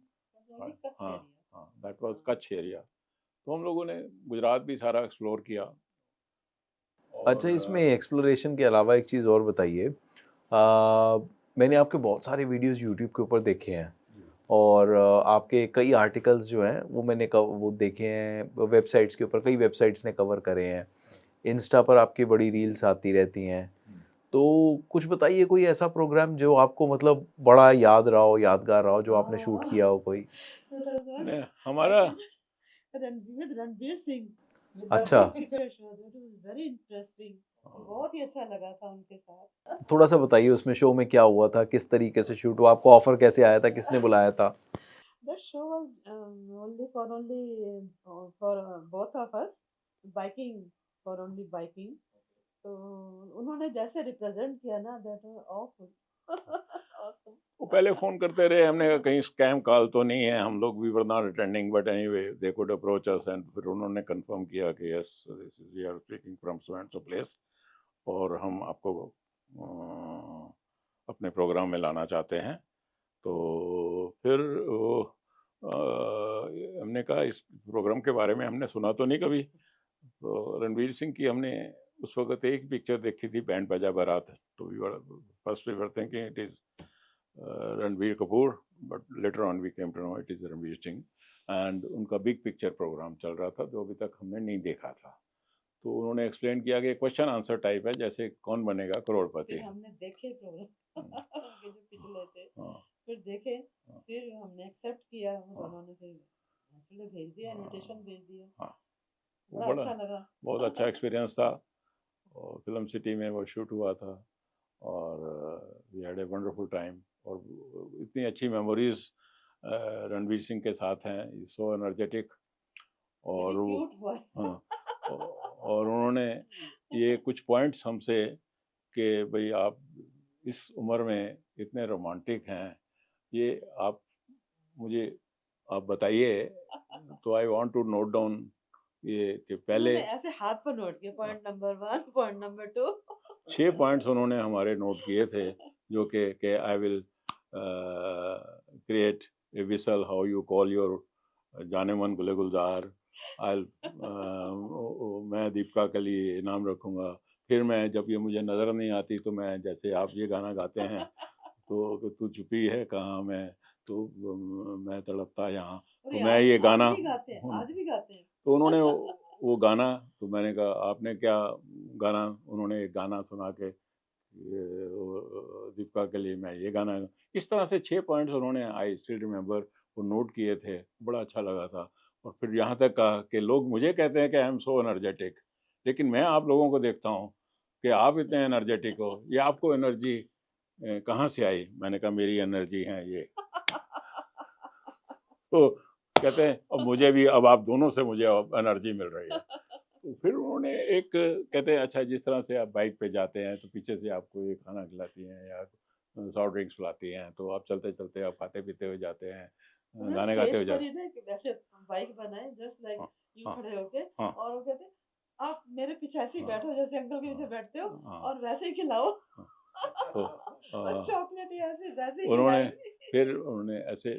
हाँ हाँ, दैट वाज कच्छ एरिया। तो हम लोगों ने गुजरात भी सारा एक्सप्लोर किया। अच्छा, इसमें एक्सप्लोरेशन के अलावा एक चीज़ और बताइए। मैंने आपके बहुत सारे वीडियोस यूट्यूब के ऊपर देखे हैं, और आपके कई आर्टिकल्स जो हैं वो मैंने वो देखे हैं, वेबसाइट्स के ऊपर कई वेबसाइट्स ने कवर करे हैं, इंस्टा पर आपकी बड़ी रील्स आती रहती हैं। तो कुछ बताइए, कोई ऐसा प्रोग्राम जो आपको मतलब बड़ा याद रहा हो, यादगार रहा हो, जो आपने शूट किया हो कोई? हमारा रणवीर सिंह। अच्छा। वेरी इंटरेस्टिंग, बहुत ही अच्छा लगा था उनके साथ। थोड़ा सा बताइए उसमें शो में क्या हुआ था, किस तरीके से शूट हुआ, आपको ऑफर कैसे आया था, किसने बुलाया था? That show was only for both of us, biking, for only biking. तो उन्होंने जैसे रिप्रेजेंट किया ना, दैट वाज ऑसम। ऑसम। वो पहले फ़ोन करते रहे, हमने कहा कहीं स्कैम कॉल तो नहीं है, हम लोग we were not attending, but anyway they could approach us, and फिर उन्होंने कंफर्म किया कि yes we are speaking from so and so place, और हम आपको अपने प्रोग्राम में लाना चाहते हैं। तो फिर हमने कहा इस प्रोग्राम के बारे में हमने सुना तो नहीं कभी। तो रणवीर सिंह की हमने उस वक्त एक पिक्चर देखी थी, बैंड बाजा बारात। तो first we were thinking it is Ranveer Kapoor, but later on we came to know it is Ranveer Singh. And उनका बिग पिक्चर प्रोग्राम चल रहा था जो अभी तक हमने नहीं देखा था। तो उन्होंने एक्सप्लेन किया कि क्वेश्चन आंसर टाइप है, जैसे कौन बनेगा करोड़पति। फिर हमने देखे प्रोग्राम उनके जो पिछले थे, हाँ, फिर देखे, हाँ, फिर हमने एक्सेप्ट किया, हाँ, उन्होंने फिर इसलिए भेज दिया, इनविटेशन भेज दिया। हाँ, वो बड़ा बड़ा अच्छा लगा। बहुत अच्छा एक्सपीरियंस था। और फिल्म सिटी में वो शूट हुआ था और we had a wonderful time. और इतनी अच्छी मेमोरीज रणवीर सिंह के साथ हैं, सो एनर्जेटिक। और वेरी वो क्यूट बॉय। हाँ, और उन्होंने ये कुछ पॉइंट्स हमसे कि भाई आप इस उम्र में इतने रोमांटिक हैं, ये आप मुझे आप बताइए। तो I want to note down ये कि पहले उन्होंने ऐसे हाथ पर नोट किया, point number 1, point number 2। 6 points उन्होंने हमारे नोट किए थे, जो कि I will create a whistle, how you call your जाने मन गुले गुलजार। आई मैं दीपिका के लिए इनाम रखूँगा। फिर मैं जब ये मुझे नज़र नहीं आती तो मैं जैसे आप ये गाना गाते हैं, तो कि तू छुपी है कहाँ, मैं तड़पता यहाँ, और तो ये मैं आज ये आज गाना भी गाते हैं, आज भी गाते हैं। तो उन्होंने वो गाना, तो मैंने कहा आपने क्या गाना, उन्होंने एक गाना सुना के दीपिका के लिए मैं ये गाना। इस तरह से 6 पॉइंट्स उन्होंने, आई स्टिल रिमेम्बर, वो नोट किए थे। बड़ा अच्छा लगा था। और फिर यहाँ तक कहा कि लोग मुझे कहते हैं कि आई एम सो एनर्जेटिक, लेकिन मैं आप लोगों को देखता हूँ कि आप इतने एनर्जेटिक हो, ये आपको एनर्जी कहाँ से आई? मैंने कहा मेरी एनर्जी है ये। तो कहते हैं अब मुझे भी, अब आप दोनों से मुझे एनर्जी मिल रही है। तो फिर उन्होंने एक कहते हैं अच्छा, जिस तरह से आप बाइक पे जाते हैं तो पीछे से आपको ये खाना खिलाती हैं या सॉफ्ट ड्रिंक्स पिलाती हैं, तो आप चलते चलते आप खाते पीते हुए जाते हैं, उन्होंने गाने गाते स्टेज हुए पर जाते ही ना कि वैसे बाइक बनाए, जस्ट लाइक हैं। यू हाँ, खड़े होके, हाँ, और वो कहते आप मेरे पीछे ऐसे ही हाँ, बैठो जैसे अंकल के पीछे हाँ, बैठते हो, हाँ, और वैसे ही खिलाओ। हाँ। तो और चॉकलेट ऐसे वैसे ही उन्होंने खिलाई। फिर उन्होंने ऐसे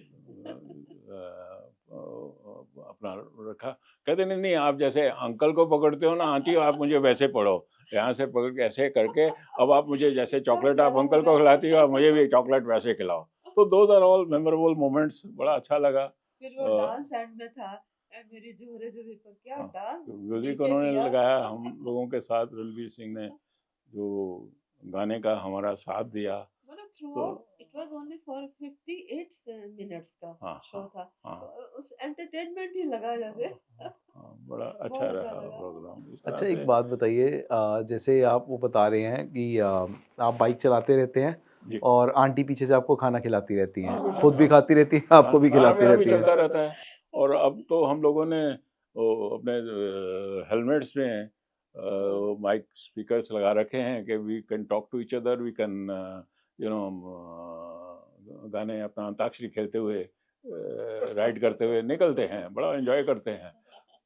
अपना रखा। कहते नहीं नहीं, आप जैसे अंकल को पकड़ते हो ना आंटी, आप मुझे वैसे पढ़ो, यहाँ से पकड़ के ऐसे करके, अब आप मुझे जैसे चॉकलेट आप अंकल को खिलाती हो, आप मुझे भी चॉकलेट वैसे खिलाओ। तो those are all memorable moments. बड़ा अच्छा लगा। फिर वो डांस एंड में था, ए मेरी जोरे जोरे पर, क्या डांस म्यूजिक डीके उन्होंने किया। लगाया हम लोगों के साथ, रणवीर सिंह ने जो गाने का हमारा साथ दिया। मतलब थ्रू तो out it was only for 58 minutes का हाँ, शो हाँ, था, हाँ, तो उस एंटरटेनमेंट ही लगा जैसे। हाँ, बड़ा अच्छा बहुत अच्छा रहा लगा। प्रोग्राम इस तरह अच्छा, एक से। बात बताइए, जैसे आप वो बता रहे हैं कि आप बाइक चलाते रहते हैं जी, और आंटी पीछे से आपको खाना खिलाती रहती हाँ, हैं, बेशक, खुद भी हाँ, खाती रहती हैं, हाँ, आपको भी हाँ, खिलाती मेरा भी रहती हैं। चलता रहता है। और अब तो हम लोगों ने वो अपने हेलमेट्स में माइक स्पीकर्स लगा रखे हैं कि we can talk to each other, we can you know गाने अपना अंताक्षरी खेलते हुए राइड करते हुए निकलते हैं, बड़ा एंजॉय करते हैं।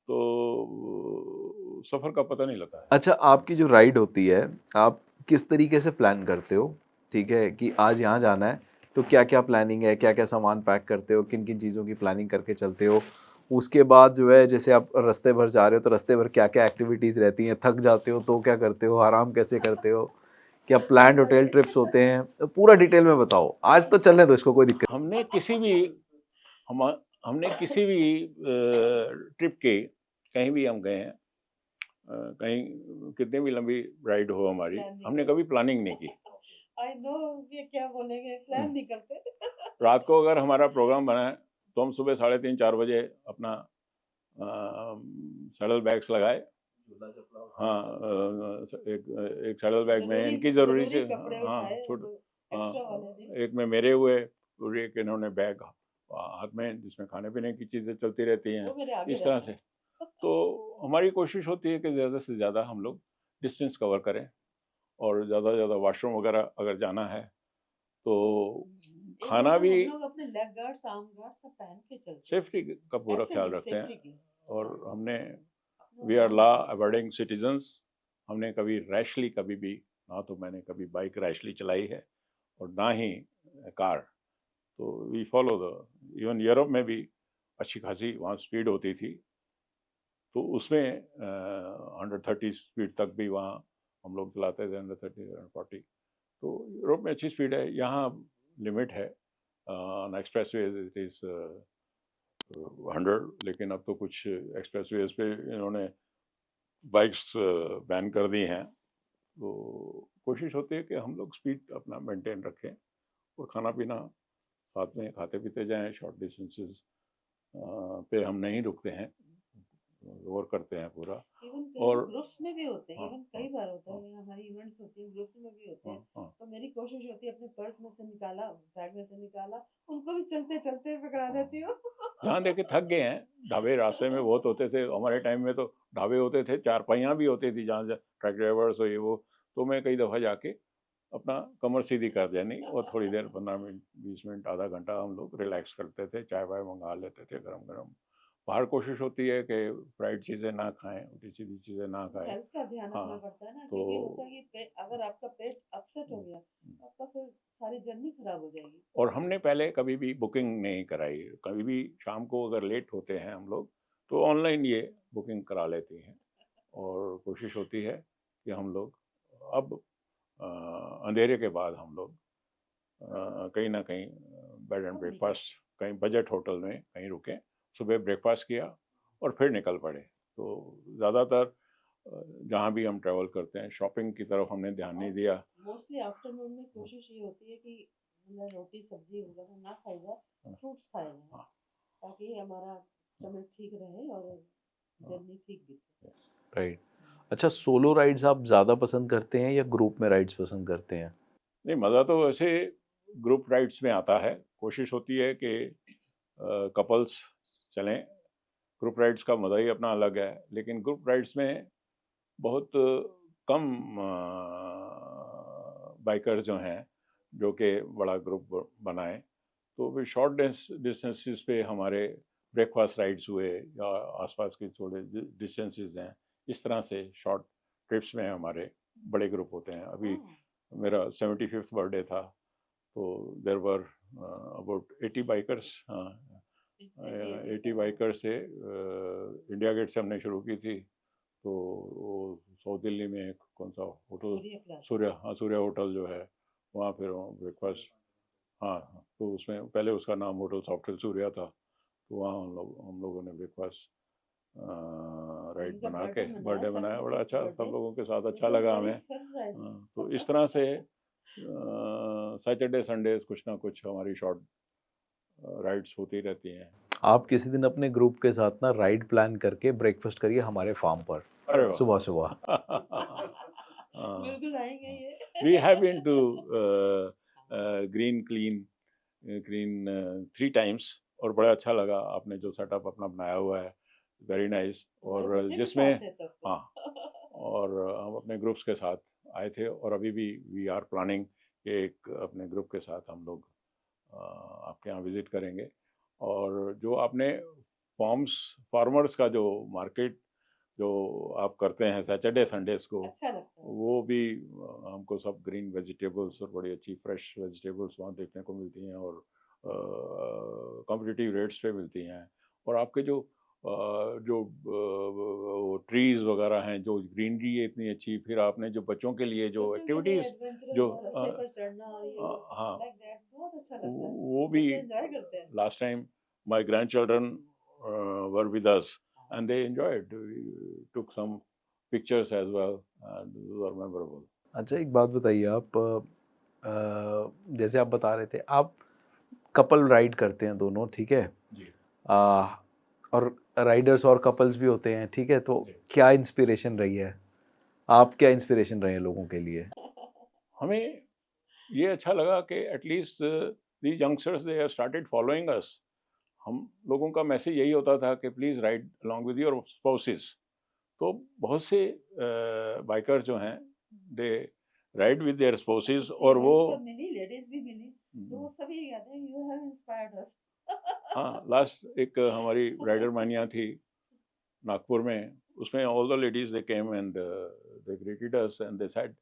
तो सफ़र का पता नहीं लगता है। अच्छा, आपकी जो राइड होती है, आप किस तरीके से प्लान करते हो? ठीक है, कि आज यहाँ जाना है, तो क्या-क्या प्लानिंग है, क्या-क्या सामान पैक करते हो, किन-किन चीज़ों की प्लानिंग करके चलते हो? उसके बाद जो है, जैसे आप रास्ते भर जा रहे हो, तो रास्ते भर क्या-क्या एक्टिविटीज़ रहती हैं? थक जाते हो तो क्या करते हो? आराम कैसे करते हो? क्या प्लान्ड होटल बताइए। ट्रिप्स होते हैं? तो पूरा डिटेल में बताओ। आज तो चलने दो इसको, कोई दिक्कत हमने किसी भी हम हमने किसी भी ट्रिप के कहीं भी हम गए हैं, कहीं कितनी भी लंबी राइड हो हमारी, प्लान नहीं हमने करते। कभी प्लानिंग नहीं की। आई नो ये क्या बोलेंगे, प्लान नहीं करते। रात को अगर हमारा प्रोग्राम बना है तो हम सुबह 3:30-4 बजे अपना सैडल बैग्स लगाए। हाँ, एक एक सैडल बैग में जरूरी इनकी ज़रूरी जरूरी थी। कपड़े हाँ, उठाए, छोटे, हाँ, एक्स्ट्रा वाले नहीं। एक में मेरे हुए और एक इन्होंने बैग हाथ में, जिसमें खाने पीने की चीज़ें चलती रहती हैं, वो मेरे आगे इस तरह रहते से। हैं। तो हमारी कोशिश होती है कि ज़्यादा से ज़्यादा हम लोग डिस्टेंस कवर करें, और ज़्यादा से ज़्यादा वॉशरूम वगैरह अगर जाना है तो एक वो खाना ना भी, हम लोग अपने लेग गार्ड्स, आर्म गार्ड सब पहन के चलते हैं, सेफ्टी का पूरा ऐसे ख्याल नहीं, रखते हैं। सेफ्टी की। और हाँ, हमने अपना वी आर ध्यान लॉ रखते हैं। अवॉइडिंग सिटीजन्स, हमने कभी रैशली कभी भी ना तो मैंने कभी बाइक रैशली चलाई है और ना ही कार। तो we follow the, even Europe में भी अच्छी खासी वहाँ स्पीड होती थी, तो उसमें 130 स्पीड तक भी वहाँ हम लोग चलाते थे, 130 140। तो यूरोप में अच्छी स्पीड है, यहाँ लिमिट है। On express way it is 100, लेकिन अब तो कुछ एक्सप्रेस वेज पे इन्होंने बाइक्स बैन कर दी हैं। तो कोशिश होती है कि हम लोग स्पीड अपना मेंटेन रखें और खाना पीना साथ में खाते पीते जाएं, शॉर्ट डिस्टेंसेस पे हम नहीं रुकते हैं, गौर करते हैं पूरा। इवन और कई ग्रुप्स में भी होते हैं, हाँ इवन हाँ कई बार होता हाँ है हमारी इवेंट्स होती हैं ग्रुप्स में भी होते हाँ हैं। हाँ तो मेरी कोशिश होती है अपने पर्स में से निकाला, बैग में से निकाला, उनको भी चलते चलते पकड़ा हाँ। देती हूँ। यहाँ देखे थक गए हैं, ढाबे रास्ते में बहुत होते थे हमारे टाइम में, तो ढाबे होते थे, चारपाइयाँ भी होती थी जहाँ ट्रक ड्राइवर्स हो ये वो। तो मैं कई दफ़ा जाके अपना कमर सीधी कर देनी और थोड़ी देर 15 मिनट 20 मिनट आधा घंटा हम लोग रिलैक्स करते थे, चाय वाय मंगा लेते थे गरम गरम। बाहर कोशिश होती है कि फ्राइड चीज़ें ना खाएं, उल्टी सीधी चीज़ें ना खाएं। हेल्थ का ध्यान रखना हाँ, पड़ता है ना, तो क्योंकि होता है कि अगर आपका पेट अपसेट हो गया तो आपका फिर सारी जर्नी खराब हो जाएगी। और हमने पहले कभी भी बुकिंग नहीं कराई, कभी भी शाम को अगर लेट होते हैं हम लोग तो ऑनलाइन ये बुकिंग करा लेते हैं। और कोशिश होती है कि हम लोग अब अंधेरे के बाद हम लोग कहीं ना कहीं बेड एंड ब्रेकफास्ट, कहीं बजट होटल में कहीं रुके, सुबह ब्रेकफास्ट किया और फिर निकल पड़े। तो ज़्यादातर जहाँ भी हम ट्रैवल करते हैं शॉपिंग की तरफ हमने ध्यान नहीं दिया। मोस्टली आफ्टरनून में कोशिश ये होती है कि मतलब रोटी सब्जी वगैरह ना खाई जाए, हाँ फ्रूट्स खाए जाए, हाँ ताकि हमारा स्टमक ठीक रहे और हाँ, जर्नी ठीक बीते। राइट। अच्छा, सोलो राइड्स आप ज़्यादा पसंद करते हैं या ग्रुप में राइड्स पसंद करते हैं? नहीं, मज़ा तो वैसे ग्रुप राइड्स में आता है। कोशिश होती है कि कपल्स चलें, ग्रुप राइड्स का मज़ा ही अपना अलग है, लेकिन ग्रुप राइड्स में बहुत कम बाइकर जो हैं जो कि बड़ा ग्रुप बनाएं। तो फिर शॉर्ट डिस्टेंसेस पे हमारे ब्रेकफास्ट राइड्स हुए या आसपास के थोड़े डिस्टेंसेस हैं, इस तरह से शॉर्ट ट्रिप्स में हमारे बड़े ग्रुप होते हैं। अभी मेरा 75th बर्थडे था, तो देर वर अबाउट 80 बाइकर्स। हाँ, 80 बाइकर्स से इंडिया गेट से हमने शुरू की थी। तो वो साउथ दिल्ली में एक कौन सा होटल, सूर्या, हाँ सूर्या होटल जो है, वहाँ फिर ब्रेकफास्ट। हाँ हाँ, तो उसमें पहले उसका नाम होटल सॉफ्टवेयर सूर्या था। तो वहाँ हम लोगों ने ब्रेकफास्ट राइड बना के बर्थडे मनाया, बड़ा अच्छा, सब लोगों के साथ अच्छा लगा हमें। तो इस तरह से सैटरडे संडे कुछ ना कुछ हमारी शॉर्ट राइड्स होती रहती हैं। आप किसी दिन अपने ग्रुप के साथ ना राइड प्लान करके ब्रेकफास्ट करिए हमारे फार्म पर, अरे वाह, सुबह सुबह। बिल्कुल आएंगे ये। We have been to green clean green 3 times, और बड़ा अच्छा लगा आपने जो सेटअप अपना बनाया हुआ है, वेरी नाइस। और जिसमें हाँ, और हम अपने ग्रुप्स के साथ आए थे और अभी भी वी आर प्लानिंग एक अपने ग्रुप के साथ हम लोग आपके यहाँ विजिट करेंगे। और जो आपने फार्मर्स का जो मार्केट जो आप करते हैं सैटरडे संडेज को, अच्छा लगता है। वो भी हमको सब ग्रीन वेजिटेबल्स और बड़ी अच्छी फ्रेश वेजिटेबल्स वहाँ देखने को मिलती हैं और कॉम्पिटिटिव रेट्स पे मिलती हैं। और आपके जो ट्रीज वगैरह हैं, जो ग्रीनरी है इतनी अच्छी, फिर आपने जो बच्चों के लिए जो एक्टिविटीज जो रस्से पर चढ़ना और ये वो, हाँ, लाइक दैट बहुत अच्छा लगता है, वो भी बच्चे एंजॉय करते हैं। Last time my grandchildren were with us and they enjoyed. We took some pictures as well, and those are memorable. अच्छा, एक बात बताइए आप, जैसे आप बता रहे थे आप कपल राइड करते हैं दोनों, ठीक है? जी आ, और राइडर्स और कपल्स भी होते हैं, ठीक है? तो जी। क्या इंस्पिरेशन रही है, आप क्या इंस्पिरेशन रहे हैं लोगों के लिए? हमें ये अच्छा लगा कि at least the youngsters they have started following us. हम लोगों का मैसेज यही होता था कि please ride along with your spouses. तो बहुत से बाइकर जो हैं दे राइड विद देयर स्पाउसेस, और वो मिली, लेडीज भी मिली, तो वो सभी ये कहते हैं यू हैव इंस्पायर्ड अस। हाँ, लास्ट एक हमारी राइडर मानिया थी नागपुर में, उसमें all the ladies they came and they greeted us and they said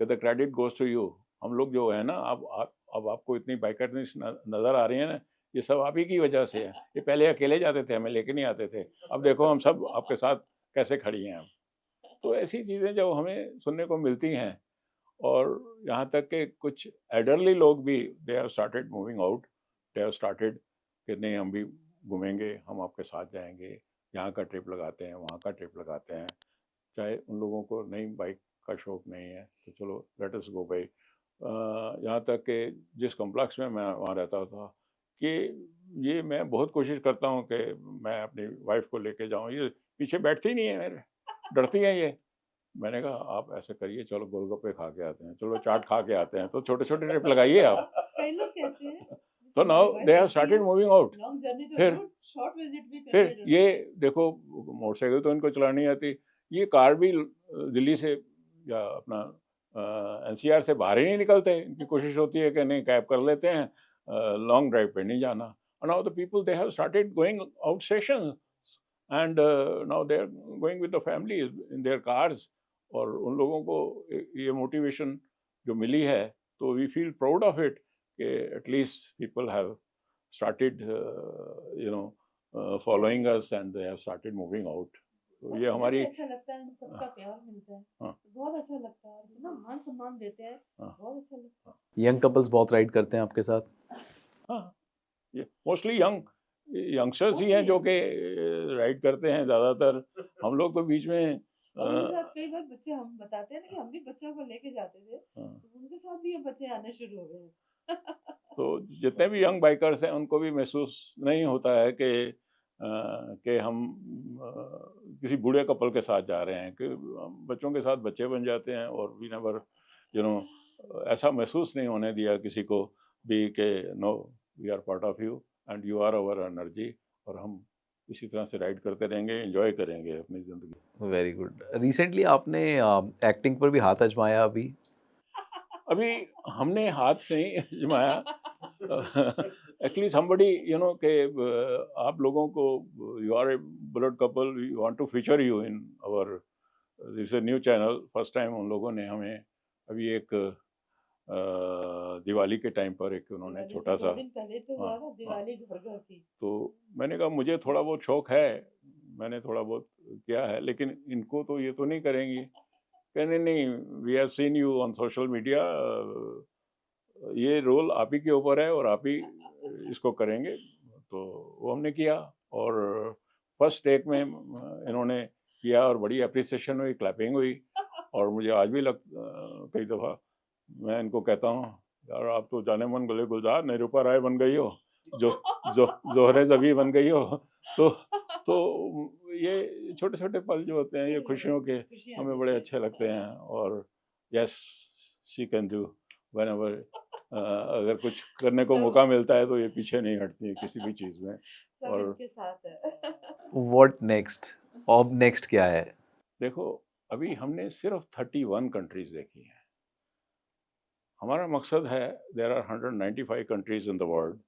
कि the credit goes to you. हम लोग जो है ना, अब आपको इतनी बाइकर्स नजर आ रही है ना, ये सब आप ही की वजह से है। ये पहले अकेले जाते थे, हमें लेके नहीं आते थे, अब देखो हम सब आपके साथ कैसे खड़ी हैं हम। तो ऐसी चीज़ें जब हमें सुनने को मिलती हैं, और यहाँ तक कि कुछ एडरली लोग भी दे have started moving out, they have started कि नहीं हम भी घूमेंगे, हम आपके साथ जाएंगे, यहाँ का ट्रिप लगाते हैं, वहाँ का ट्रिप लगाते हैं। चाहे उन लोगों को नई बाइक का शौक नहीं है तो चलो लेट अस गो बाई। यहाँ तक कि जिस कॉम्प्लेक्स में मैं वहाँ रहता था, कि ये मैं बहुत कोशिश करता हूँ कि मैं अपनी वाइफ को लेके जाऊँ, ये पीछे बैठती नहीं है मेरे, डरती हैं ये। मैंने कहा आप ऐसे करिए, चलो गोलगप्पे खा के आते हैं, चलो चाट खा के आते हैं, तो छोटे छोटे ट्रिप लगाइए आप। कई लोग कहते हैं तो कि नाउ मेरी दे हैव वाइफ कहती स्टार्टेड है मूविंग आउट। लॉन्ग जर्नी तो फिर दूर, शॉर्ट विजिट भी फिर करने ये दो। देखो, मोटरसाइकिल तो इनको चलानी आती, ये कार भी दिल्ली से या अपना एनसीआर से बाहर ही नहीं निकलते। इनकी कोशिश होती है कि नहीं कैब कर लेते हैं, लॉन्ग ड्राइव पे नहीं जाना। Now the people they have started going out station, and now they are going with the family in their cars. और उन लोगों को ये मोटिवेशन जो मिली है, तो we feel proud of it कि at least people have started following us and they have started moving out। तो ये मुझे भी हमारी अच्छा लगता है, इन सबका प्यार मिलता है, हाँ, बहुत अच्छा लगता है, इतना मान सम्मान देते हैं, हाँ, बहुत अच्छा लगता है। यंग कपल्स बहुत राइड करते हैं आपके साथ? हाँ, ये मोस्टली यंगस्टर्स ही हैं मोस्टली जो कि राइड करते हैं ज़्यादातर। हम लोग तो बीच में और उनके साथ कई बार बच्चे, हम बताते हैं ना कि हम भी बच्चों को लेके जाते थे, हाँ, तो उनके साथ भी ये बच्चे आने शुरू हो गए हैं। तो जितने भी यंग बाइकर्स हैं उनको भी महसूस नहीं होता है कि हम किसी बूढ़े कपल के साथ जा रहे हैं, कि बच्चों के साथ बच्चे बन जाते हैं। और वी नेवर ऐसा महसूस नहीं होने दिया किसी को भी कि no, we are part of you and you are our energy. और हम इसी तरह से राइड करते रहेंगे, एंजॉय करेंगे अपनी ज़िंदगी। Very good. रिसेंटली आपने एक्टिंग पर भी हाथ आजमाया अभी? अभी हमने हाथ नहीं जमाया। एक्चुअली somebody के आप लोगों को, you are a blood couple, we want to feature you in our this new channel. First time उन लोगों ने हमें अभी एक दिवाली के टाइम पर एक उन्होंने दिवाली से छोटा 2 सा, दिन पहले तो हाँ हुआ ना हाँ, दिवाली घर-घर की। तो मैंने कहा मुझे थोड़ा बहुत शौक है, मैंने थोड़ा बहुत किया है, लेकिन इनको तो ये तो नहीं करेंगी। कहने नहीं, we have seen you on social media, ये रोल आप ही के ऊपर है और आप ही इसको करेंगे। तो वो हमने किया, और फर्स्ट टेक में इन्होंने किया और बड़ी अप्रिसिएशन हुई, क्लैपिंग हुई। और मुझे आज भी कई दफ़ा मैं इनको कहता हूँ, यार आप तो जाने मन गले गुलजार निरूपा राय बन गई हो, जो जो जोहरे जबी बन गई हो। तो तो ये छोटे छोटे पल जो होते हैं, ये खुशियों के, खुशियाँ हमें बड़े देते हैं। अच्छे लगते हैं। और yes, she can do whenever, अगर कुछ करने को सब मौका मिलता है तो ये पीछे नहीं हटती है किसी भी चीज़ में। सब और इनके साथ है। What next? अब नेक्स्ट क्या है? देखो, अभी हमने सिर्फ 31 कंट्रीज देखी हैं। हमारा मकसद है, there are 195 countries in the world.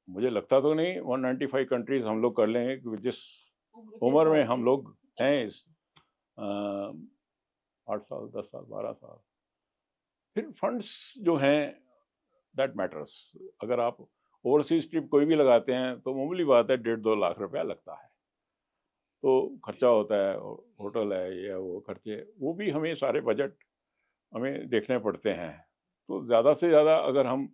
मुझे लगता तो नहीं 195 कंट्रीज हम लोग कर लेंगे, क्योंकि जिस उम्र के उम्र में हिसाब हम से। लोग हैं, इस 8 साल 10 साल 12 साल, फिर फंड्स जो हैं दैट मैटर्स। अगर आप ओवरसीज ट्रिप कोई भी लगाते हैं तो मामूली बात है, 1.5-2 लाख रुपया लगता है, तो खर्चा होता है, होटल है, ये है, वो खर्चे, वो भी हमें सारे बजट हमें देखने पड़ते हैं। तो ज़्यादा से ज़्यादा अगर हम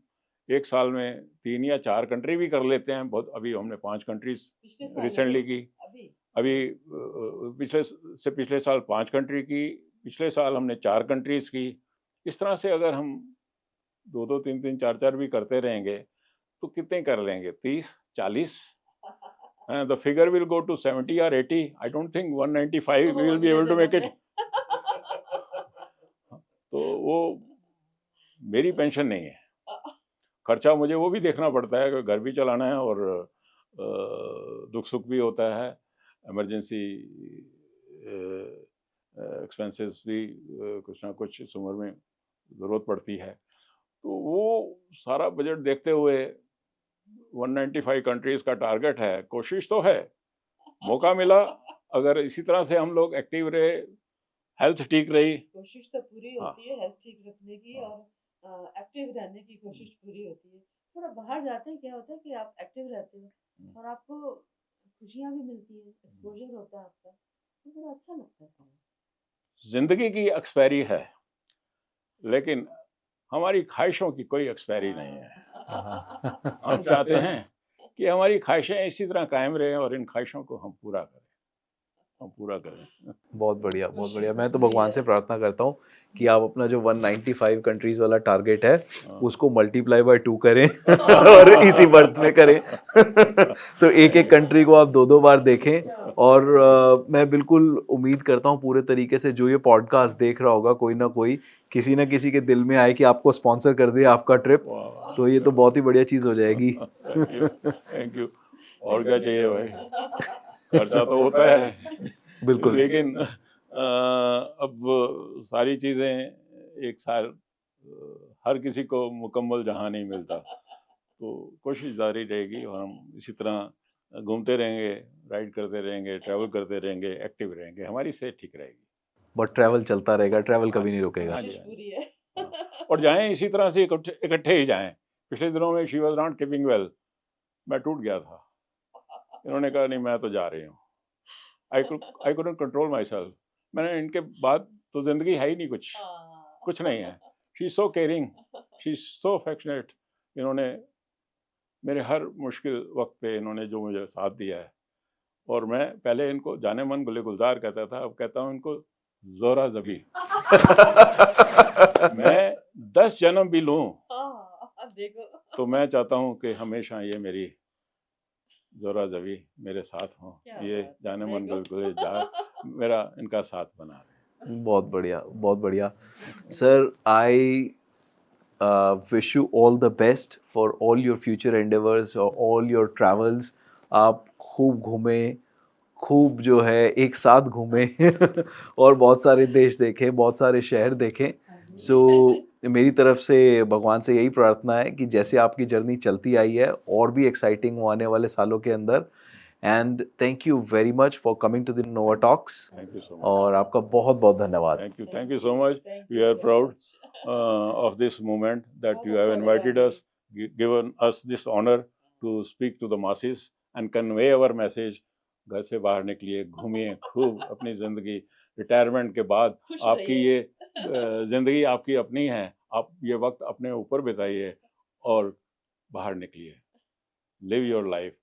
एक साल में 3 या 4 कंट्री भी कर लेते हैं, बहुत, अभी हमने 5 कंट्रीज पिछले साल रिसेंटली की। अभी अभी पिछले साल 5 कंट्री की, पिछले साल हमने 4 कंट्रीज की। इस तरह से अगर हम 2-2 3-3 4-4 भी करते रहेंगे तो कितने कर लेंगे? 30-40, the figure will go to 70 or 80. I don't think 195 we will be अगले able to make जन्म it। में। तो वो मेरी पेंशन नहीं है, खर्चा मुझे वो भी देखना पड़ता है कि घर भी चलाना है, और दुख सुख भी होता है, इमरजेंसी एक्सपेंसेस भी कुछ ना कुछ इस उम्र में ज़रूरत पड़ती है। तो वो सारा बजट देखते हुए 195 कंट्रीज का टारगेट है। कोशिश तो है, मौका मिला, अगर इसी तरह से हम लोग एक्टिव रहे, हेल्थ ठीक रही। कोशिश तो पूरी हाँ। होती है हेल्थ ठीक रखने की हाँ। और एक्टिव रहने की कोशिश पूरी होती है। थोड़ा बाहर जाते हैं क्या होता है कि आप एक्टिव रहते हो और आपको खुशियाँ भी मिलती है, एक्सपोज़र होता है आपका, तो बड़ा अच्छा लगता है। जिंदगी की एक्सपायरी है, लेकिन हमारी ख्वाहिशों की कोई एक्सपायरी नहीं है। हम चाहते हैं कि हमारी ख्वाहिशें इसी तरह कायम रहें और इन ख्वाहिशों को हम पूरा करें। बहुत बढ़िया, बहुत बढ़िया। मैं तो भगवान से प्रार्थना करता हूँ कि आप अपना जो 195 कंट्रीज वाला टारगेट है उसको मल्टीप्लाई बाय 2 करें और इसी बर्थ में करें तो एक एक कंट्री को आप 2-2 बार देखें। और मैं बिल्कुल उम्मीद करता हूँ पूरे तरीके से जो ये पॉडकास्ट देख रहा होगा कोई ना कोई, किसी ना किसी के दिल में आए कि आपको स्पॉन्सर कर दे आपका ट्रिप, तो ये तो बहुत ही बढ़िया चीज़ हो जाएगी। Thank you. और क्या चाहिए भाई, खर्चा तो होता है बिल्कुल। लेकिन अब सारी चीज़ें एक साल हर किसी को मुकम्मल जहाँ नहीं मिलता, तो कोशिश जारी रहेगी और हम इसी तरह घूमते रहेंगे, राइड करते रहेंगे, ट्रैवल करते रहेंगे, एक्टिव रहेंगे, हमारी सेहत ठीक रहेगी। बट ट्रैवल चलता रहेगा, ट्रैवल कभी नहीं रुकेगा। हाँ जी, कोशिश हाँ जी। पूरी है। हाँ। और जाएं इसी तरह से इकट्ठे ही जाएं। पिछले दिनों में she was not keeping well, मैं टूट गया था। इन्होंने कहा नहीं मैं तो जा रही हूँ। I couldn't control my self. मैंने इनके बाद तो जिंदगी है ही नहीं, कुछ नहीं है। She is so caring, she is so affectionate. इन्होंने मेरे हर मुश्किल वक्त पे इन्होंने जो मुझे साथ दिया है, और मैं पहले इनको जाने मन गुले गुलजार कहता था, अब कहता हूँ इनको जोरा जबी। मैं 10 जन्म भी लूं देखो तो मैं चाहता हूँ कि हमेशा ये मेरी जोरा जबी मेरे साथ हो, ये जाने मन गुल जार मेरा इनका साथ बना रहे। बहुत बढ़िया, बहुत बढ़िया। Sir, I wish you all the best for all your future endeavors or all your travels. आप खूब घूमें, खूब जो है एक साथ घूमें और बहुत सारे देश देखें, बहुत सारे शहर देखें। सो मेरी तरफ से भगवान से यही प्रार्थना है कि जैसे आपकी जर्नी चलती आई है और भी एक्साइटिंग हो आने वाले सालों के अंदर। And thank you very much for coming to the Nova Talks. Thank you so much. और आपका बहुत बहुत धन्यवाद। Thank you so much. We are proud of this moment that you have invited us, given us this honor to speak to the masses and convey our message. घर से बाहर निकलिए, घूमिए खूब अपनी जिंदगी। रिटायरमेंट के बाद आपकी ये जिंदगी आपकी अपनी है, आप ये वक्त अपने ऊपर बिताइए और बाहर निकलिए। लिव योर लाइफ,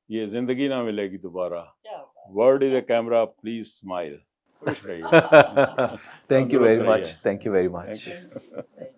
ये जिंदगी ना मिलेगी दोबारा। World is a camera, please smile. खुश रहिए। Thank you very तंदुरुस्त much. रहिए। Thank you very much. Thank you.